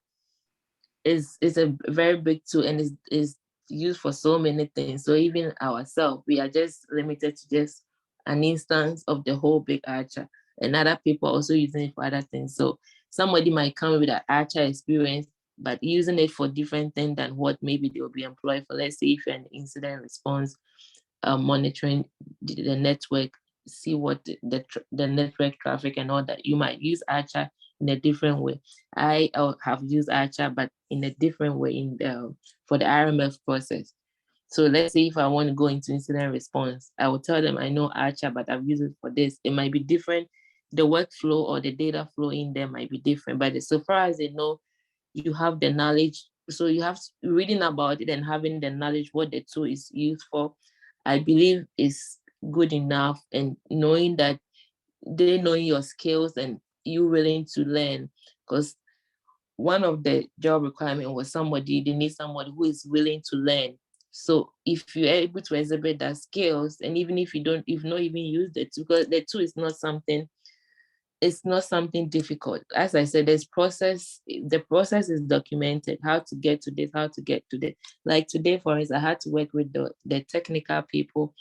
is a very big tool, and is used for so many things. So even ourselves, we are just limited to just an instance of the whole big Archer, and other people also using it for other things. So somebody might come with an Archer experience, but using it for different things than what maybe they will be employed for. Let's say if you're an incident response, monitoring the network, see what the network traffic and all that, you might use Archer in a different way. I have used Archer, but in a different way for the RMF process. So let's say if I want to go into incident response, I will tell them I know Archer, but I've used it for this. It might be different the workflow or the data flow in there might be different. But so far as they know, you have the knowledge. So you have reading about it and having the knowledge what the tool is used for, I believe is good enough. And knowing that they know your skills and you willing to learn, because one of the job requirement was they need somebody who is willing to learn. So if you're able to exhibit that skills, and even if you don't, if not even use the tool, because the tool is not something, it's not something difficult. As I said, there's process, the process is documented, how to get to this, how to get to this. Like today, for instance, I had to work with the technical people.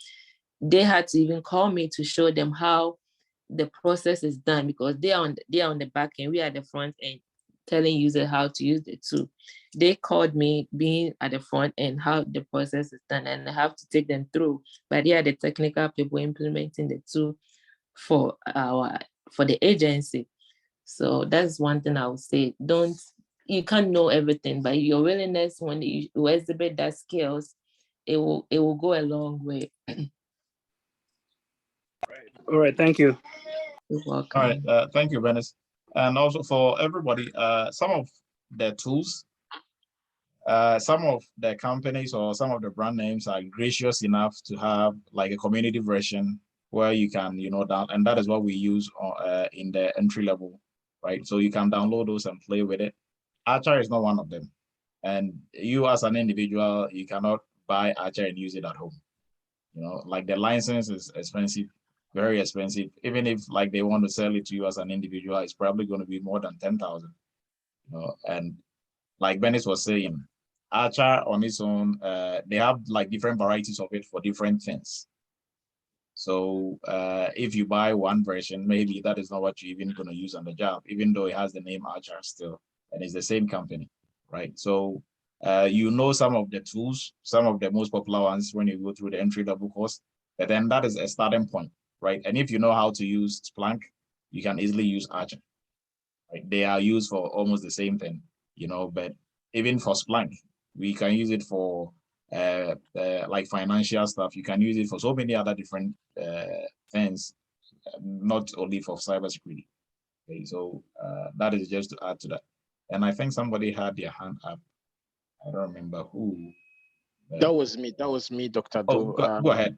They had to even call me to show them how the process is done, because they are on the back end, we are at the front end, telling users how to use the tool. They called me being at the front end, how the process is done, and I have to take them through. But they are the technical people implementing the tool for the agency. So that's one thing I would say. You can't know everything, but your willingness, when you exhibit that skills, it will go a long way. All right, thank you. You're welcome. All right, thank you, Venice. And also for everybody, some of the tools, some of the companies or some of the brand names are gracious enough to have like a community version where you can, and that is what we use in the entry level, right? So you can download those and play with it. Archer is not one of them. And you as an individual, you cannot buy Archer and use it at home. Like the license is expensive, very expensive. Even if like they want to sell it to you as an individual, it's probably going to be more than 10,000. And like Venice was saying, Archer on its own, they have like different varieties of it for different things. So if you buy one version, maybe that is not what you're even going to use on the job, even though it has the name Archer still, and it's the same company, right? So some of the tools, some of the most popular ones when you go through the entry-level course, but then that is a starting point, right? And if you know how to use Splunk, you can easily use Archer, right? They are used for almost the same thing, but even for Splunk, we can use it for like financial stuff. You can use it for so many other different things, not only for cybersecurity. Okay, so that is just to add to that. And I think somebody had their hand up. I don't remember who. That was me, Dr. Oh, Do. go ahead.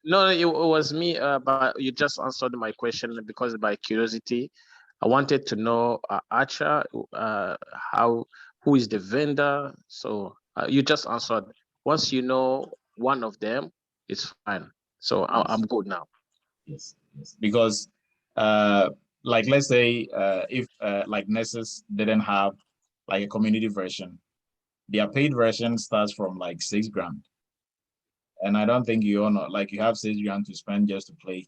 No, it was me, but you just answered my question because by curiosity, I wanted to know Archer, who is the vendor? So you just answered. Once you know one of them, it's fine. So I'm good now. Yes. Because like let's say if like Nessus didn't have like a community version, their paid version starts from like $6,000. And I don't think you know, like you have $6,000 to spend just to play,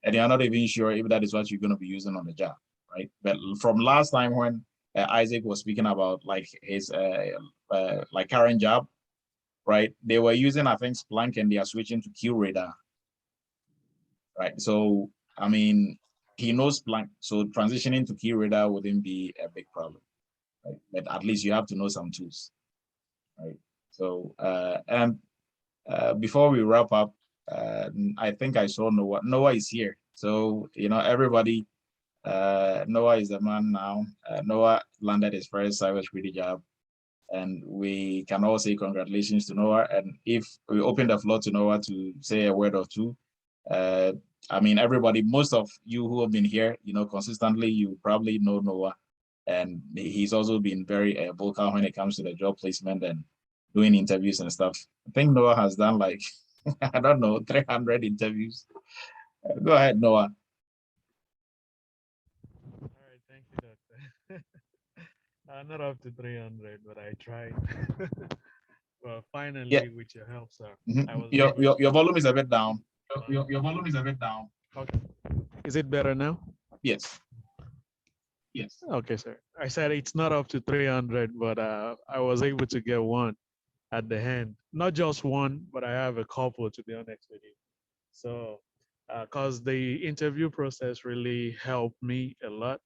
and you're not even sure if that is what you're going to be using on the job, right? But from last time when Isaac was speaking about like his like current job, right? They were using, I think, Splunk, and they are switching to QRadar, right? So, I mean, he knows Splunk, so transitioning to QRadar wouldn't be a big problem, right? But at least you have to know some tools, right? So, and before we wrap up, I think I saw Noah. Noah is here. So, everybody, Noah is the man now. Noah landed his first cybersecurity job. And we can all say congratulations to Noah. And if we open the floor to Noah to say a word or two, I mean, everybody, most of you who have been here, consistently, you probably know Noah. And he's also been very vocal when it comes to the job placement and doing interviews and stuff. I think Noah has done like, I don't know, 300 interviews. Go ahead, Noah. All right, thank you, Doctor. Not up to 300, but I tried. Well, finally, Yeah. with your help, sir, I Mm-hmm. was Your volume is a bit down. Your volume is a bit down. Okay. Is it better now? Yes. Yes. Okay, sir. I said it's not up to 300, but I was able to get one at the hand. Not just one, but I have a couple, to be honest with you. So, because the interview process really helped me a lot,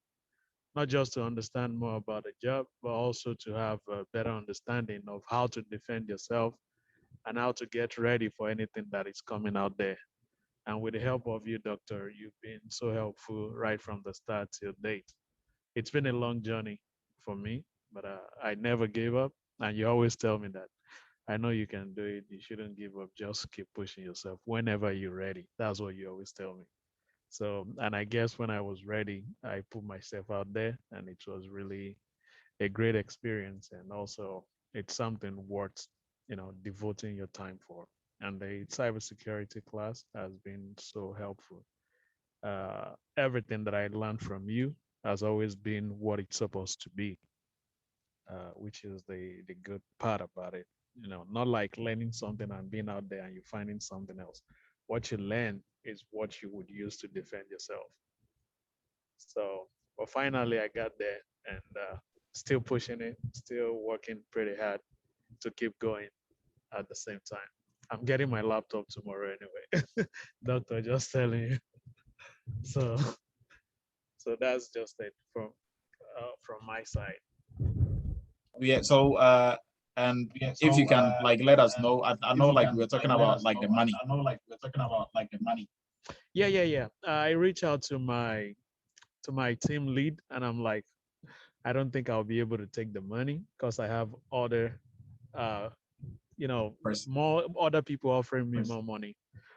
not just to understand more about the job, but also to have a better understanding of how to defend yourself and how to get ready for anything that is coming out there. And with the help of you, doctor, you've been so helpful right from the start till date. It's been a long journey for me, but I never gave up. And you always tell me that I know you can do it. You shouldn't give up. Just keep pushing yourself whenever you're ready. That's what you always tell me. So, and I guess when I was ready, I put myself out there, and it was really a great experience. And also, it's something worth, devoting your time for. And the cybersecurity class has been so helpful. Everything that I learned from you has always been what it's supposed to be, which is the good part about it. Not like learning something and being out there and you finding something else. What you learn is what you would use to defend yourself. So, but finally, I got there and still pushing it, still working pretty hard to keep going at the same time. I'm getting my laptop tomorrow anyway. Doctor, just telling you. So, so that's just it from my side. Yeah. So and if you can like let us know, I know like we're talking about like the money. Yeah. I reach out to my team lead, and I'm like, I don't think I'll be able to take the money because I have other, uh, more other people offering me more money.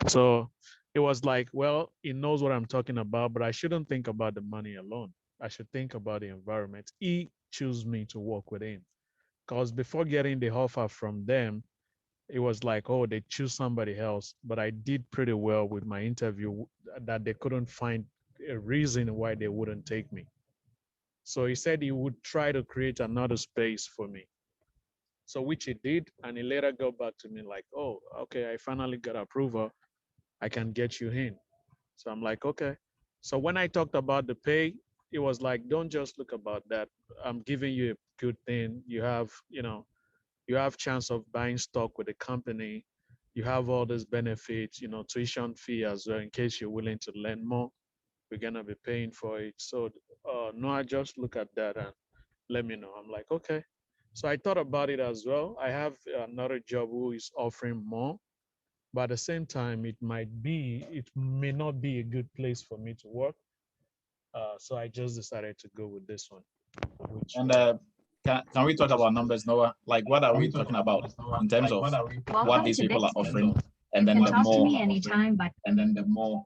So it was like, well, he knows what I'm talking about, but I shouldn't think about the money alone. I should think about the environment. He chose me to work with him because before getting the offer from them, it was like, oh, they choose somebody else. But I did pretty well with my interview that they couldn't find a reason why they wouldn't take me. So he said he would try to create another space for me. So which he did, and he later got back to me like, oh, okay, I finally got approval. I can get you in. So I'm like, okay. So when I talked about the pay, it was like, don't just look about that. I'm giving you a good thing. You have chance of buying stock with the company. You have all these benefits, tuition fee as well in case you're willing to learn more. We're gonna be paying for it. So no, I just look at that and let me know. I'm like, okay. So I thought about it as well. I have another job who is offering more, but at the same time, it may not be a good place for me to work. So I just decided to go with this one. And can we talk about numbers, Noah? Like, what are we talking about in terms of what these people are offering, and then the more, and then the more.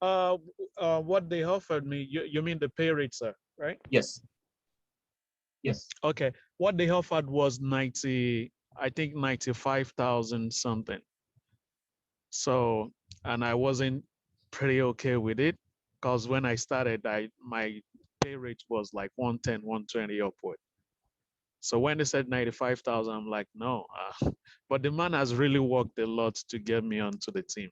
What they offered me, you mean the pay rate, sir, right? Yes. Okay. What they offered was 90, I think 95,000 something. So, and I wasn't pretty okay with it because when I started, my pay rate was like 110, 120 upward. So when they said 95,000, I'm like, no. But the man has really worked a lot to get me onto the team.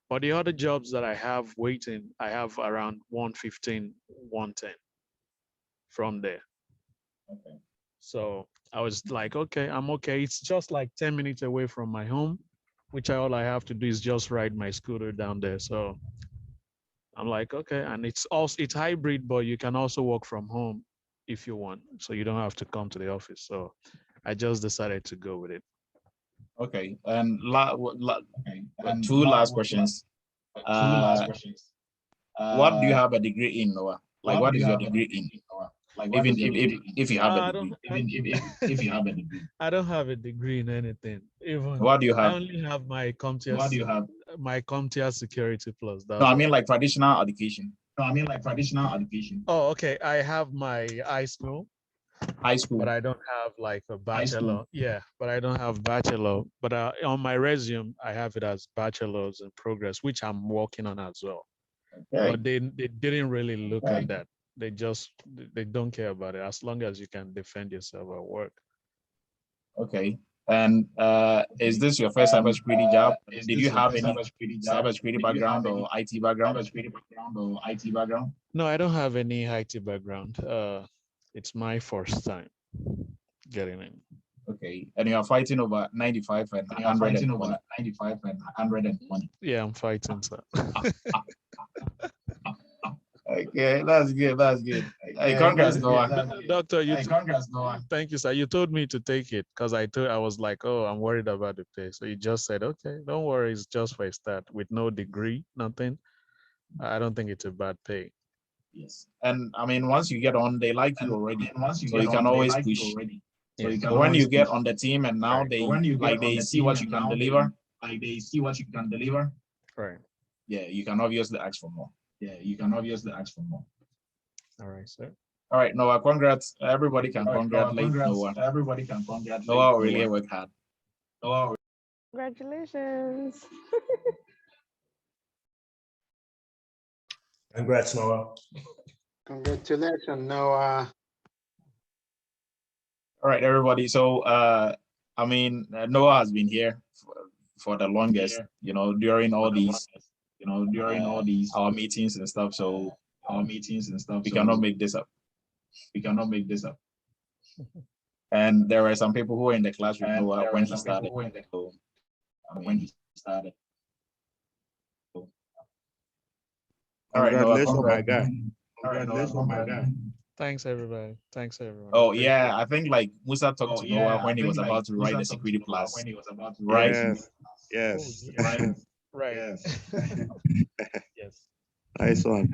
But the other jobs that I have waiting, I have around 115, 110 from there. Okay. So I was like, okay, I'm okay. It's just like 10 minutes away from my home, which all I have to do is just ride my scooter down there. So I'm like, okay. And it's hybrid, but you can also work from home if you want. So you don't have to come to the office. So I just decided to go with it. Okay. And two last questions. What do you have a degree in, Noah? Like, what is your degree in? Even if you have a degree. If you have a degree. I don't have a degree in anything. Even what do you have? I only have my CompTIA. What do you have? My CompTIA Security Plus. No, I mean like traditional education. Oh, okay. I have my high school. But I don't have like a bachelor. Yeah, but I don't have bachelor. But on my resume, I have it as bachelor's in progress, which I'm working on as well. Okay. But they didn't really look at that. They don't care about it as long as you can defend yourself at work. Okay. And is this your first cybersecurity job? Did you have any cybersecurity background or IT background? No, I don't have any IT background. It's my first time getting in. Okay. And you are fighting over 95 and 120. Yeah, I'm fighting, sir. Okay, that's good. Hey, congrats, Noah. Doctor, Hey, congrats, Noah. thank you, sir. You told me to take it because I was like, oh, I'm worried about the pay. So you just said, okay, don't worry, it's just for a start with no degree, nothing. I don't think it's a bad pay. Yes. And I mean, once you get on, they like you already. So you can always push. So Yeah. when you get on the team and now Right. they see what you can deliver, Right. yeah, you can obviously ask for more. All right, sir. All right, Noah, congrats. Everybody can congratulate Noah. Noah really worked hard. Congratulations. Congrats, Noah. Congratulations, Noah. All right, everybody. So, I mean, Noah has been here for the longest, during all these, our meetings and stuff. So, we cannot make this up. And there were some people who were in the class with Noah when he started. So, I mean, all right, Noah, Congratulations, my guy. Congratulations, my guy. Thanks, everybody. Thanks, everyone. Oh, yeah. I think like Musa talked to Noah when he was about to write the security plus, right? Yes. Yes. Oh, yeah. Right. Yes. Yes. Nice one.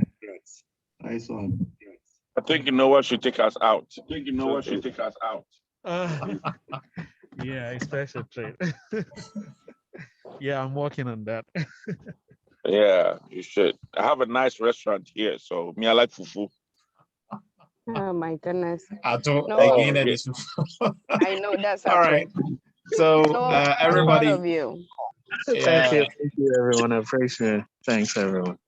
I think Noah should take us out. Yeah, a special treat. Yeah, I'm working on that. Yeah, you should. I have a nice restaurant here, so me, I like fufu. Oh my goodness. Ato, No. again, that is. I know that's All right. So No, I'm proud everybody, of you. Thank you, everyone. I appreciate it. Thanks, everyone.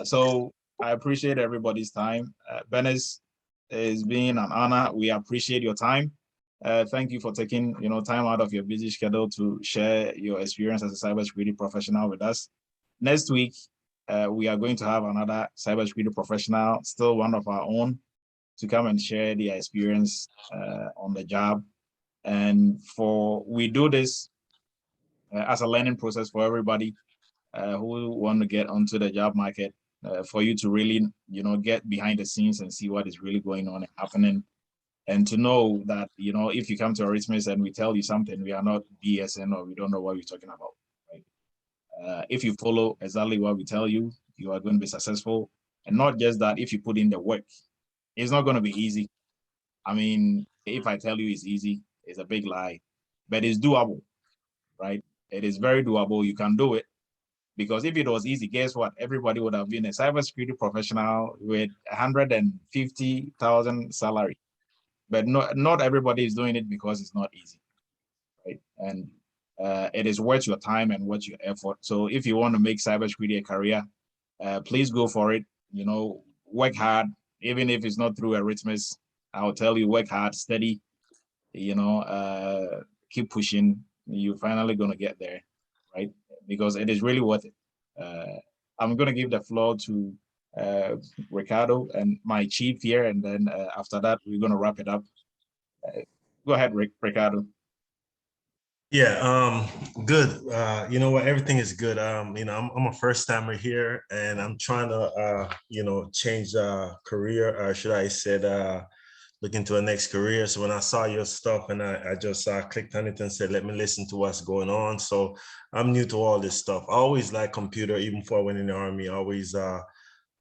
So I appreciate everybody's time. Venice, it's been an honor. We appreciate your time. Thank you for taking time out of your busy schedule to share your experience as a cybersecurity professional with us. Next week, we are going to have another cybersecurity professional, still one of our own, to come and share their experience on the job. And we do this as a learning process for everybody who want to get onto the job market, for you to really, get behind the scenes and see what is really going on and happening. And to know that, if you come to Eretmis and we tell you something, we are not BSN or we don't know what we're talking about. Right? If you follow exactly what we tell you, you are going to be successful. And not just that, if you put in the work, it's not going to be easy. I mean, if I tell you it's easy, it's a big lie, but it's doable, right? It is very doable. You can do it. Because if it was easy, guess what? Everybody would have been a cybersecurity professional with 150,000 salary. But not everybody is doing it because it's not easy, right? And it is worth your time and worth your effort. So if you want to make cybersecurity a career, please go for it. Work hard, even if it's not through Eretmis. I'll tell you, work hard, steady. Keep pushing. You're finally gonna get there, right? Because it is really worth it. I'm gonna give the floor to Ricardo and my chief here, and then after that we're gonna wrap it up. Go ahead, Ricardo. Yeah, good. You know what? Everything is good. I'm a first timer here, and I'm trying to, change career, or should I said, look into a next career. So when I saw your stuff, and I just clicked on it and said, let me listen to what's going on. So I'm new to all this stuff. I always liked computer, even before I went in the Army. I always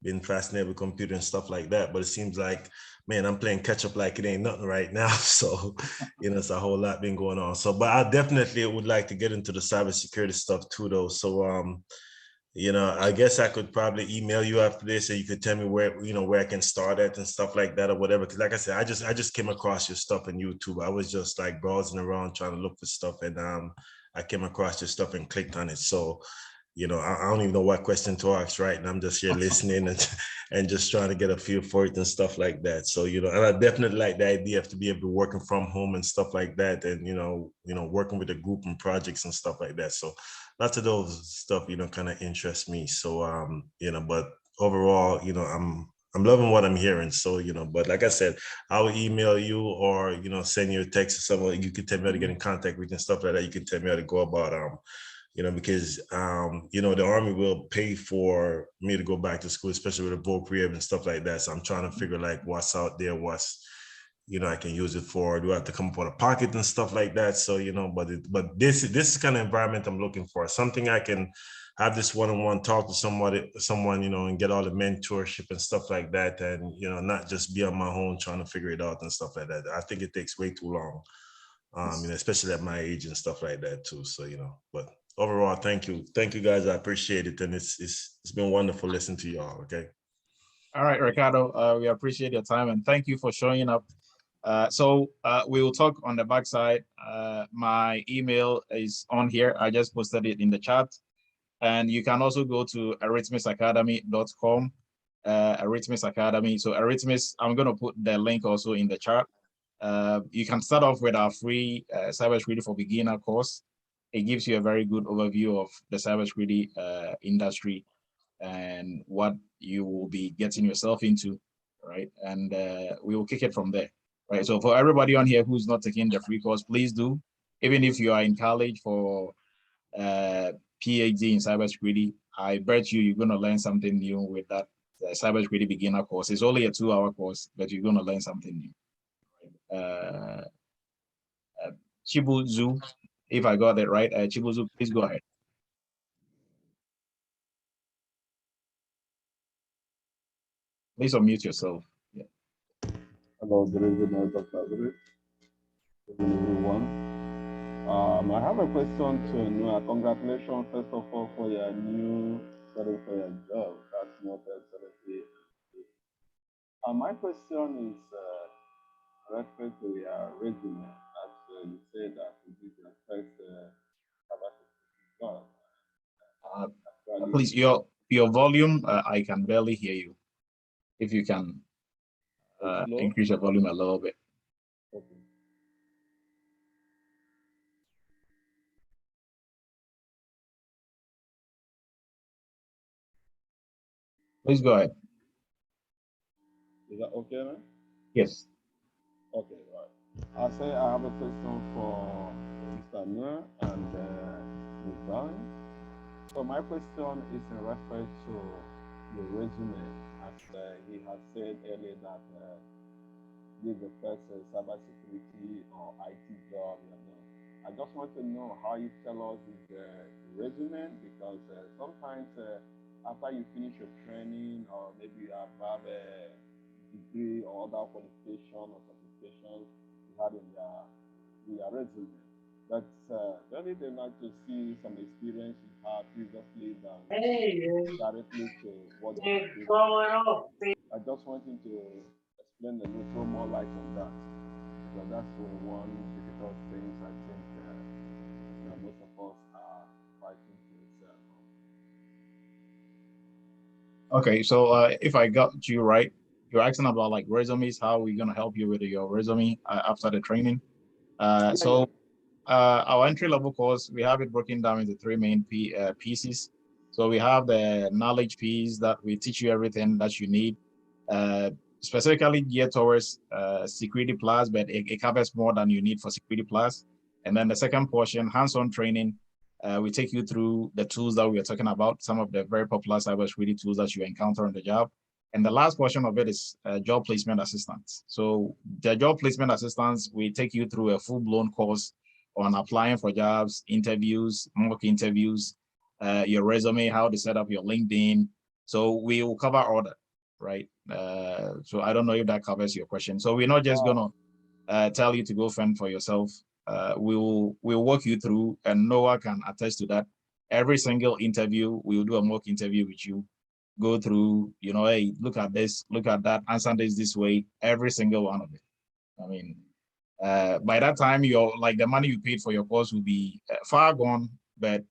been fascinated with computer and stuff like that. But it seems like, man, I'm playing catch up like it ain't nothing right now. So, it's a whole lot been going on. So, but I definitely would like to get into the cybersecurity stuff too, though. So, I guess I could probably email you after this, and you could tell me where I can start at and stuff like that or whatever. Because like I said, I just came across your stuff on YouTube. I was just like browsing around trying to look for stuff, and I came across your stuff and clicked on it. So, I don't even know what question to ask, right? And I'm just here listening and just trying to get a feel for it and stuff like that. So, and I definitely like the idea of to be able to working from home and stuff like that, and working with a group and projects and stuff like that. So lots of those stuff, kind of interests me. So but overall, I'm loving what I'm hearing. So, but like I said, I will email you or, send you a text or something. You can tell me how to get in contact with and stuff like that. You can tell me how to go about you know, because, you know, the Army will pay for me to go back to school, especially with a voc rehab and stuff like that. So I'm trying to figure like what's out there, what's, you know, I can use it for. Do I have to come up out of pocket and stuff like that? So, you know, but this is kind of environment I'm looking for. Something I can have this one-on-one talk to someone, you know, and get all the mentorship and stuff like that. And, you know, not just be on my own trying to figure it out and stuff like that. I think it takes way too long, you know, especially at my age and stuff like that too. So, you know, but overall, thank you guys. I appreciate it. And it's been wonderful listening to y'all. Okay. All right, Ricardo, we appreciate your time and thank you for showing up. So we will talk on the backside. My email is on here. I just posted it in the chat. And you can also go to eretmisacademy.com, Eretmis Academy. So Eretmis, I'm going to put the link also in the chat. You can start off with our free Cybersecurity for Beginner course. It gives you a very good overview of the cybersecurity industry and what you will be getting yourself into, right? And we will kick it from there, right? So for everybody on here who's not taking the free course, please do. Even if you are in college for PhD in cybersecurity, I bet you're going to learn something new with that cybersecurity beginner course. It's only a 2-hour course, but you're going to learn something new. Chibuzu, if I got it right, Chibuzu, please go ahead. Please unmute yourself. Yeah. Hello, good evening, Dr. Good evening, everyone. I have a question to Noah. Congratulations, first of all, for your new study for your job. That's not absolutely. My question is referring to your resume. As you said that this is your first job. Please, your volume, I can barely hear you. If you can increase your volume a little bit. Okay. Please go ahead. Is that okay, man? Yes. Okay, right. I say I have a question for Mr. Nur and Ms. Brown. So my question is in reference to your resume, as he has said earlier that this is the first cybersecurity or IT job you have done. I just want to know how you tell us the resume, because sometimes after you finish your training or maybe you have a degree or other qualification or certifications you had in your resume. But really they like to see some experience you had previously than directly to what you did. I just want you to explain a little more light on that. So that's one difficult thing I think most of us are fighting to excel. Okay, so if I got you right, you're asking about like resumes, how we're going to help you with your resume after the training. So our entry-level course, we have it broken down into 3 main pieces. So we have the knowledge piece that we teach you everything that you need, specifically geared towards Security Plus, but it covers more than you need for Security Plus. And then the second portion, hands-on training, we take you through the tools that we are talking about, some of the very popular cybersecurity tools that you encounter on the job. And the last portion of it is job placement assistance. So the job placement assistance, we take you through a full-blown course on applying for jobs, interviews, mock interviews, your resume, how to set up your LinkedIn. So we will cover all that, right? So I don't know if that covers your question. So we're not just gonna tell you to go fend for yourself. We'll walk you through, and Noah can attest to that. Every single interview, we'll do a mock interview with you, go through, you know, hey, look at this, look at that, answer this way, every single one of it. I mean, by that time, you're like the money you paid for your course will be far gone, but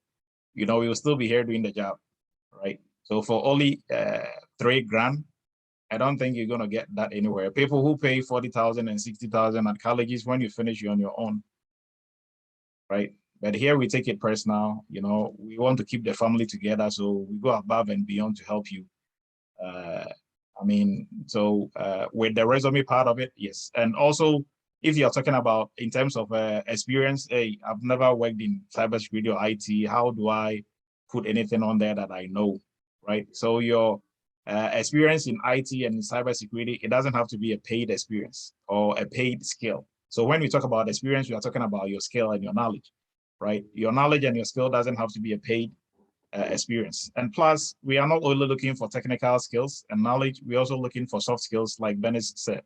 you know, we will still be here doing the job, right? So for only $3,000, I don't think you're gonna get that anywhere. People who pay 40,000 and 60,000 at colleges, when you finish, you're on your own, right? But here we take it personal. You know, we want to keep the family together, so we go above and beyond to help you. I mean, so with the resume part of it, yes, and also if you're talking about in terms of experience, hey, I've never worked in cybersecurity or IT. How do I put anything on there that I know, right? So your experience in IT and in cybersecurity, it doesn't have to be a paid experience or a paid skill. So when we talk about experience, we are talking about your skill and your knowledge, right? Your knowledge and your skill doesn't have to be a paid experience. And plus, we are not only looking for technical skills and knowledge, we're also looking for soft skills, like Venice said,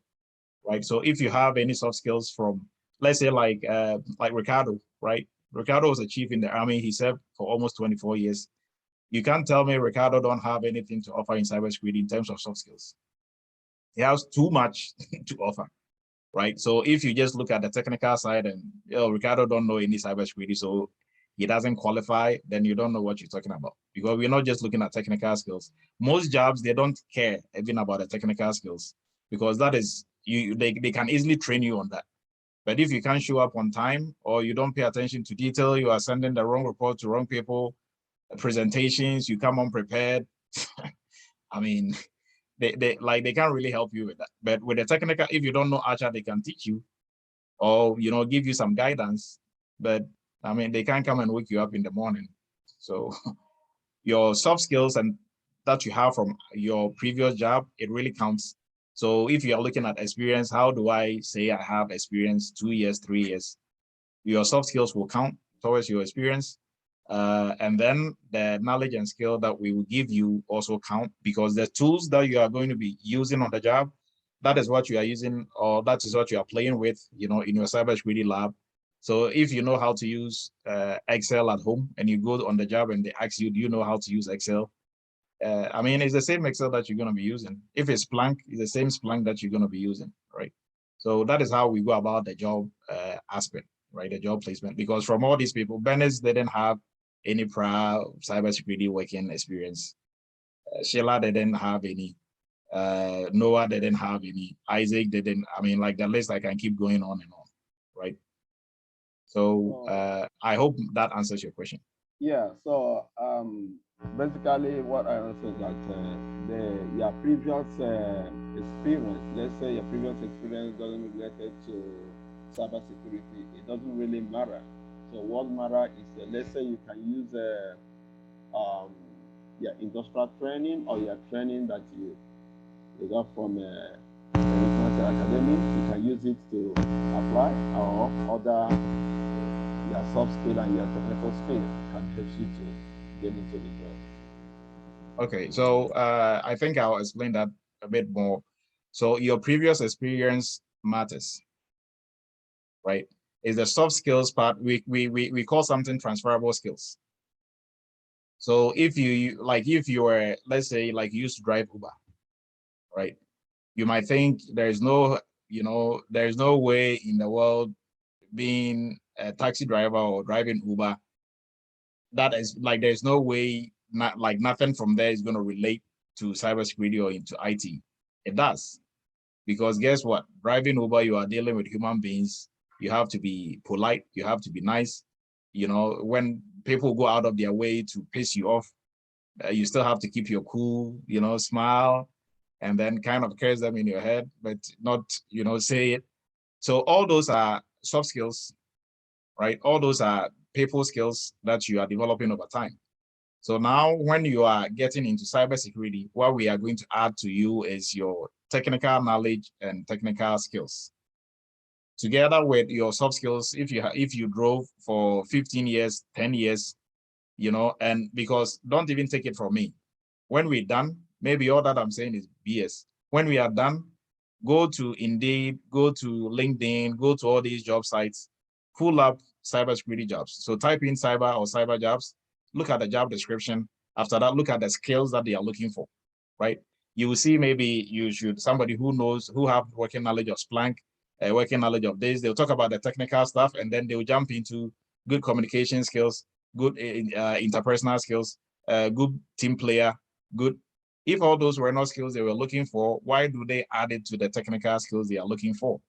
right? So if you have any soft skills from, let's say like Ricardo, right? Ricardo was a chief in the army. He served for almost 24 years. You can't tell me Ricardo don't have anything to offer in cybersecurity in terms of soft skills. He has too much to offer, right? So if you just look at the technical side and Ricardo don't know any cybersecurity, so he doesn't qualify, then you don't know what you're talking about, because we're not just looking at technical skills. Most jobs, they don't care even about the technical skills, because that is, they can easily train you on that. But if you can't show up on time, or you don't pay attention to detail, you are sending the wrong report to wrong people, presentations, you come unprepared. I mean, they can't really help you with that. But with the technical, if you don't know Archer, they can teach you, or give you some guidance. But I mean, they can't come and wake you up in the morning. So your soft skills and that you have from your previous job, it really counts. So if you're looking at experience, how do I say I have experience 2 years, 3 years? Your soft skills will count towards your experience. And then the knowledge and skill that we will give you also count, because the tools that you are going to be using on the job, that is what you are using, or that is what you are playing with, in your cybersecurity lab. So if you know how to use Excel at home and you go on the job and they ask you, do you know how to use Excel? I mean, it's the same Excel that you're going to be using. If it's Splunk, it's the same Splunk that you're going to be using, right? So that is how we go about the job aspect, right? The job placement, because from all these people, Venice didn't have any prior cybersecurity working experience. Sheila didn't have any. Noah didn't have any. Isaac didn't. I mean, like the list, I can keep going on and on, right? So I hope that answers your question. Yeah. So basically, what I answer is that your previous experience, let's say your previous experience doesn't related to cybersecurity, it doesn't really matter. So what matters is, let's say you can use your industrial training or your training that you got from international academy. You can use it to apply, or other your soft skill and your technical skill can help you to get into the job. Okay, so I think I'll explain that a bit more. So your previous experience matters, right? Is the soft skills part, we call something transferable skills. So if you were, let's say, like you used to drive Uber, right? You might think there's no way in the world being a taxi driver or driving Uber, that is like, there's no way, nothing from there is going to relate to cybersecurity or into IT. It does, because guess what? Driving Uber, you are dealing with human beings. You have to be polite. You have to be nice. When people go out of their way to piss you off, you still have to keep your cool, smile, and then kind of curse them in your head, but not, say it. So all those are soft skills, right? All those are people skills that you are developing over time. So now when you are getting into cybersecurity, what we are going to add to you is your technical knowledge and technical skills. Together with your soft skills, if you drove for 15 years, 10 years, and because don't even take it from me. When we're done, maybe all that I'm saying is BS. When we are done, go to Indeed, go to LinkedIn, go to all these job sites, pull up cybersecurity jobs. So type in cyber or cyber jobs, look at the job description. After that, look at the skills that they are looking for, right? You will see maybe somebody who have working knowledge of Splunk, working knowledge of this. They'll talk about the technical stuff, and then they'll jump into good communication skills, good interpersonal skills, good team player, good. If all those were not skills they were looking for, why do they add it to the technical skills they are looking for,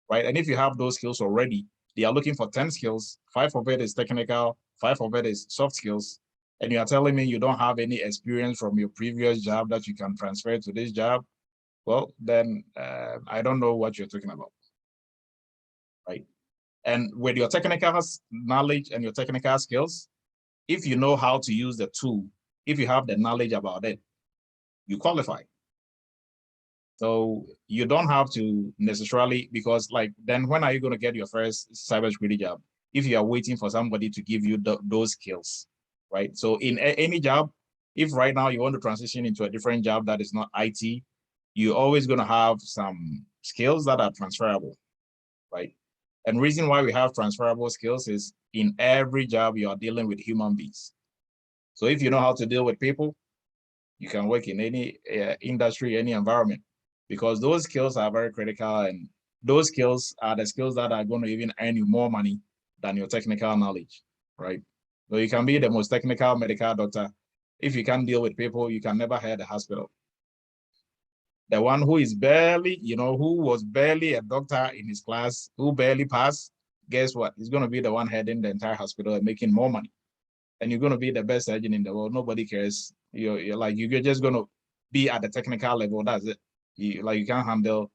right? And if you have those skills already, they are looking for 10 skills, 5 of it is technical, 5 of it is soft skills, and you are telling me you don't have any experience from your previous job that you can transfer to this job, well, then I don't know what you're talking about. right? And with your technical knowledge and your technical skills, if you know how to use the tool, if you have the knowledge about it, you qualify. So you don't have to necessarily, because like, then when are you going to get your first cybersecurity job? If you are waiting for somebody to give you those skills, right? So in any job, if right now you want to transition into a different job that is not IT, you're always going to have some skills that are transferable, right? And reason why we have transferable skills is in every job you are dealing with human beings. So if you know how to deal with people, you can work in any industry, any environment, because those skills are very critical, and those skills are the skills that are going to even earn you more money than your technical knowledge, right? So you can be the most technical medical doctor. If you can't deal with people, you can never head a hospital. The one who is barely, who was barely a doctor in his class, who barely passed, guess what? He's going to be the one heading the entire hospital and making more money. And you're going to be the best surgeon in the world. Nobody cares. You're just going to be at the technical level. That's it. You can't handle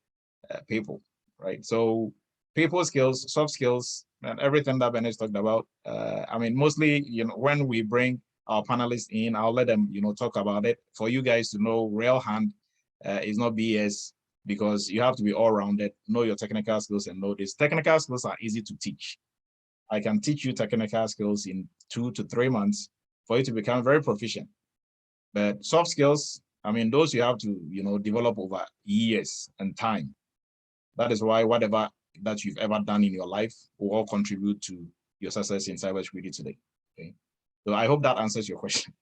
people, right? So people skills, soft skills, and everything that Venice talked about. I mean, mostly, when we bring our panelists in, I'll let them, talk about it. For you guys to know, real hand is not BS, because you have to be all-rounded, know your technical skills and know this. Technical skills are easy to teach. I can teach you technical skills in 2 to 3 months for you to become very proficient. But soft skills, I mean, those you have to, develop over years and time. That is why whatever that you've ever done in your life will all contribute to your success in cybersecurity today. Okay. So I hope that answers your question.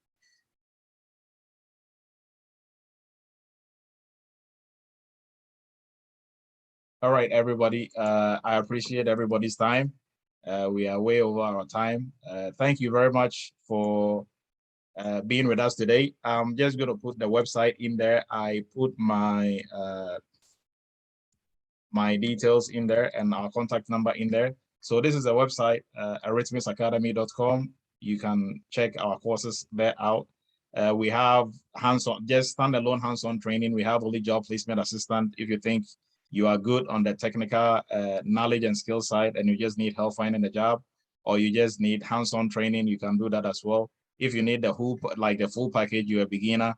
All right, everybody. I appreciate everybody's time. We are way over our time. Thank you very much for being with us today. I'm just going to put the website in there. I put my my details in there and our contact number in there. So this is a website, eretmisacademy.com. You can check our courses there out. We have hands-on, just standalone hands-on training. We have only job placement assistant. If you think you are good on the technical knowledge and skill side and you just need help finding a job, or you just need hands-on training, you can do that as well. If you need the full package, you're a beginner,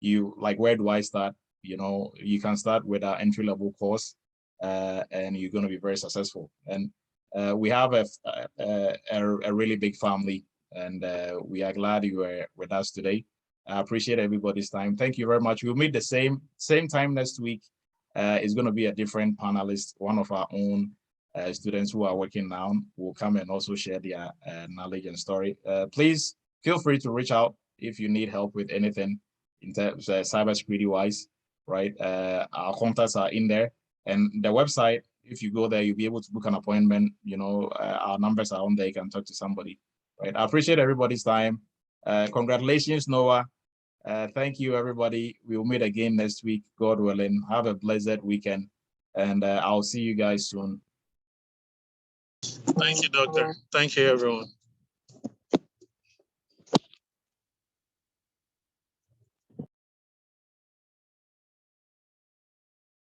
where do I start? You can start with our entry-level course, and you're going to be very successful. And we have a really big family, and we are glad you were with us today. I appreciate everybody's time. Thank you very much. We'll meet the same time next week. It's going to be a different panelist. One of our own students who are working now will come and also share their knowledge and story. Please feel free to reach out if you need help with anything in terms of cybersecurity wise, right? Our contacts are in there, and the website, if you go there, you'll be able to book an appointment. Our numbers are on there. You can talk to somebody, right? I appreciate everybody's time. Congratulations, Noah. Thank you, everybody. We'll meet again next week, God willing. Have a blessed weekend, and I'll see you guys soon. Thank you, Doctor. Thank you, everyone.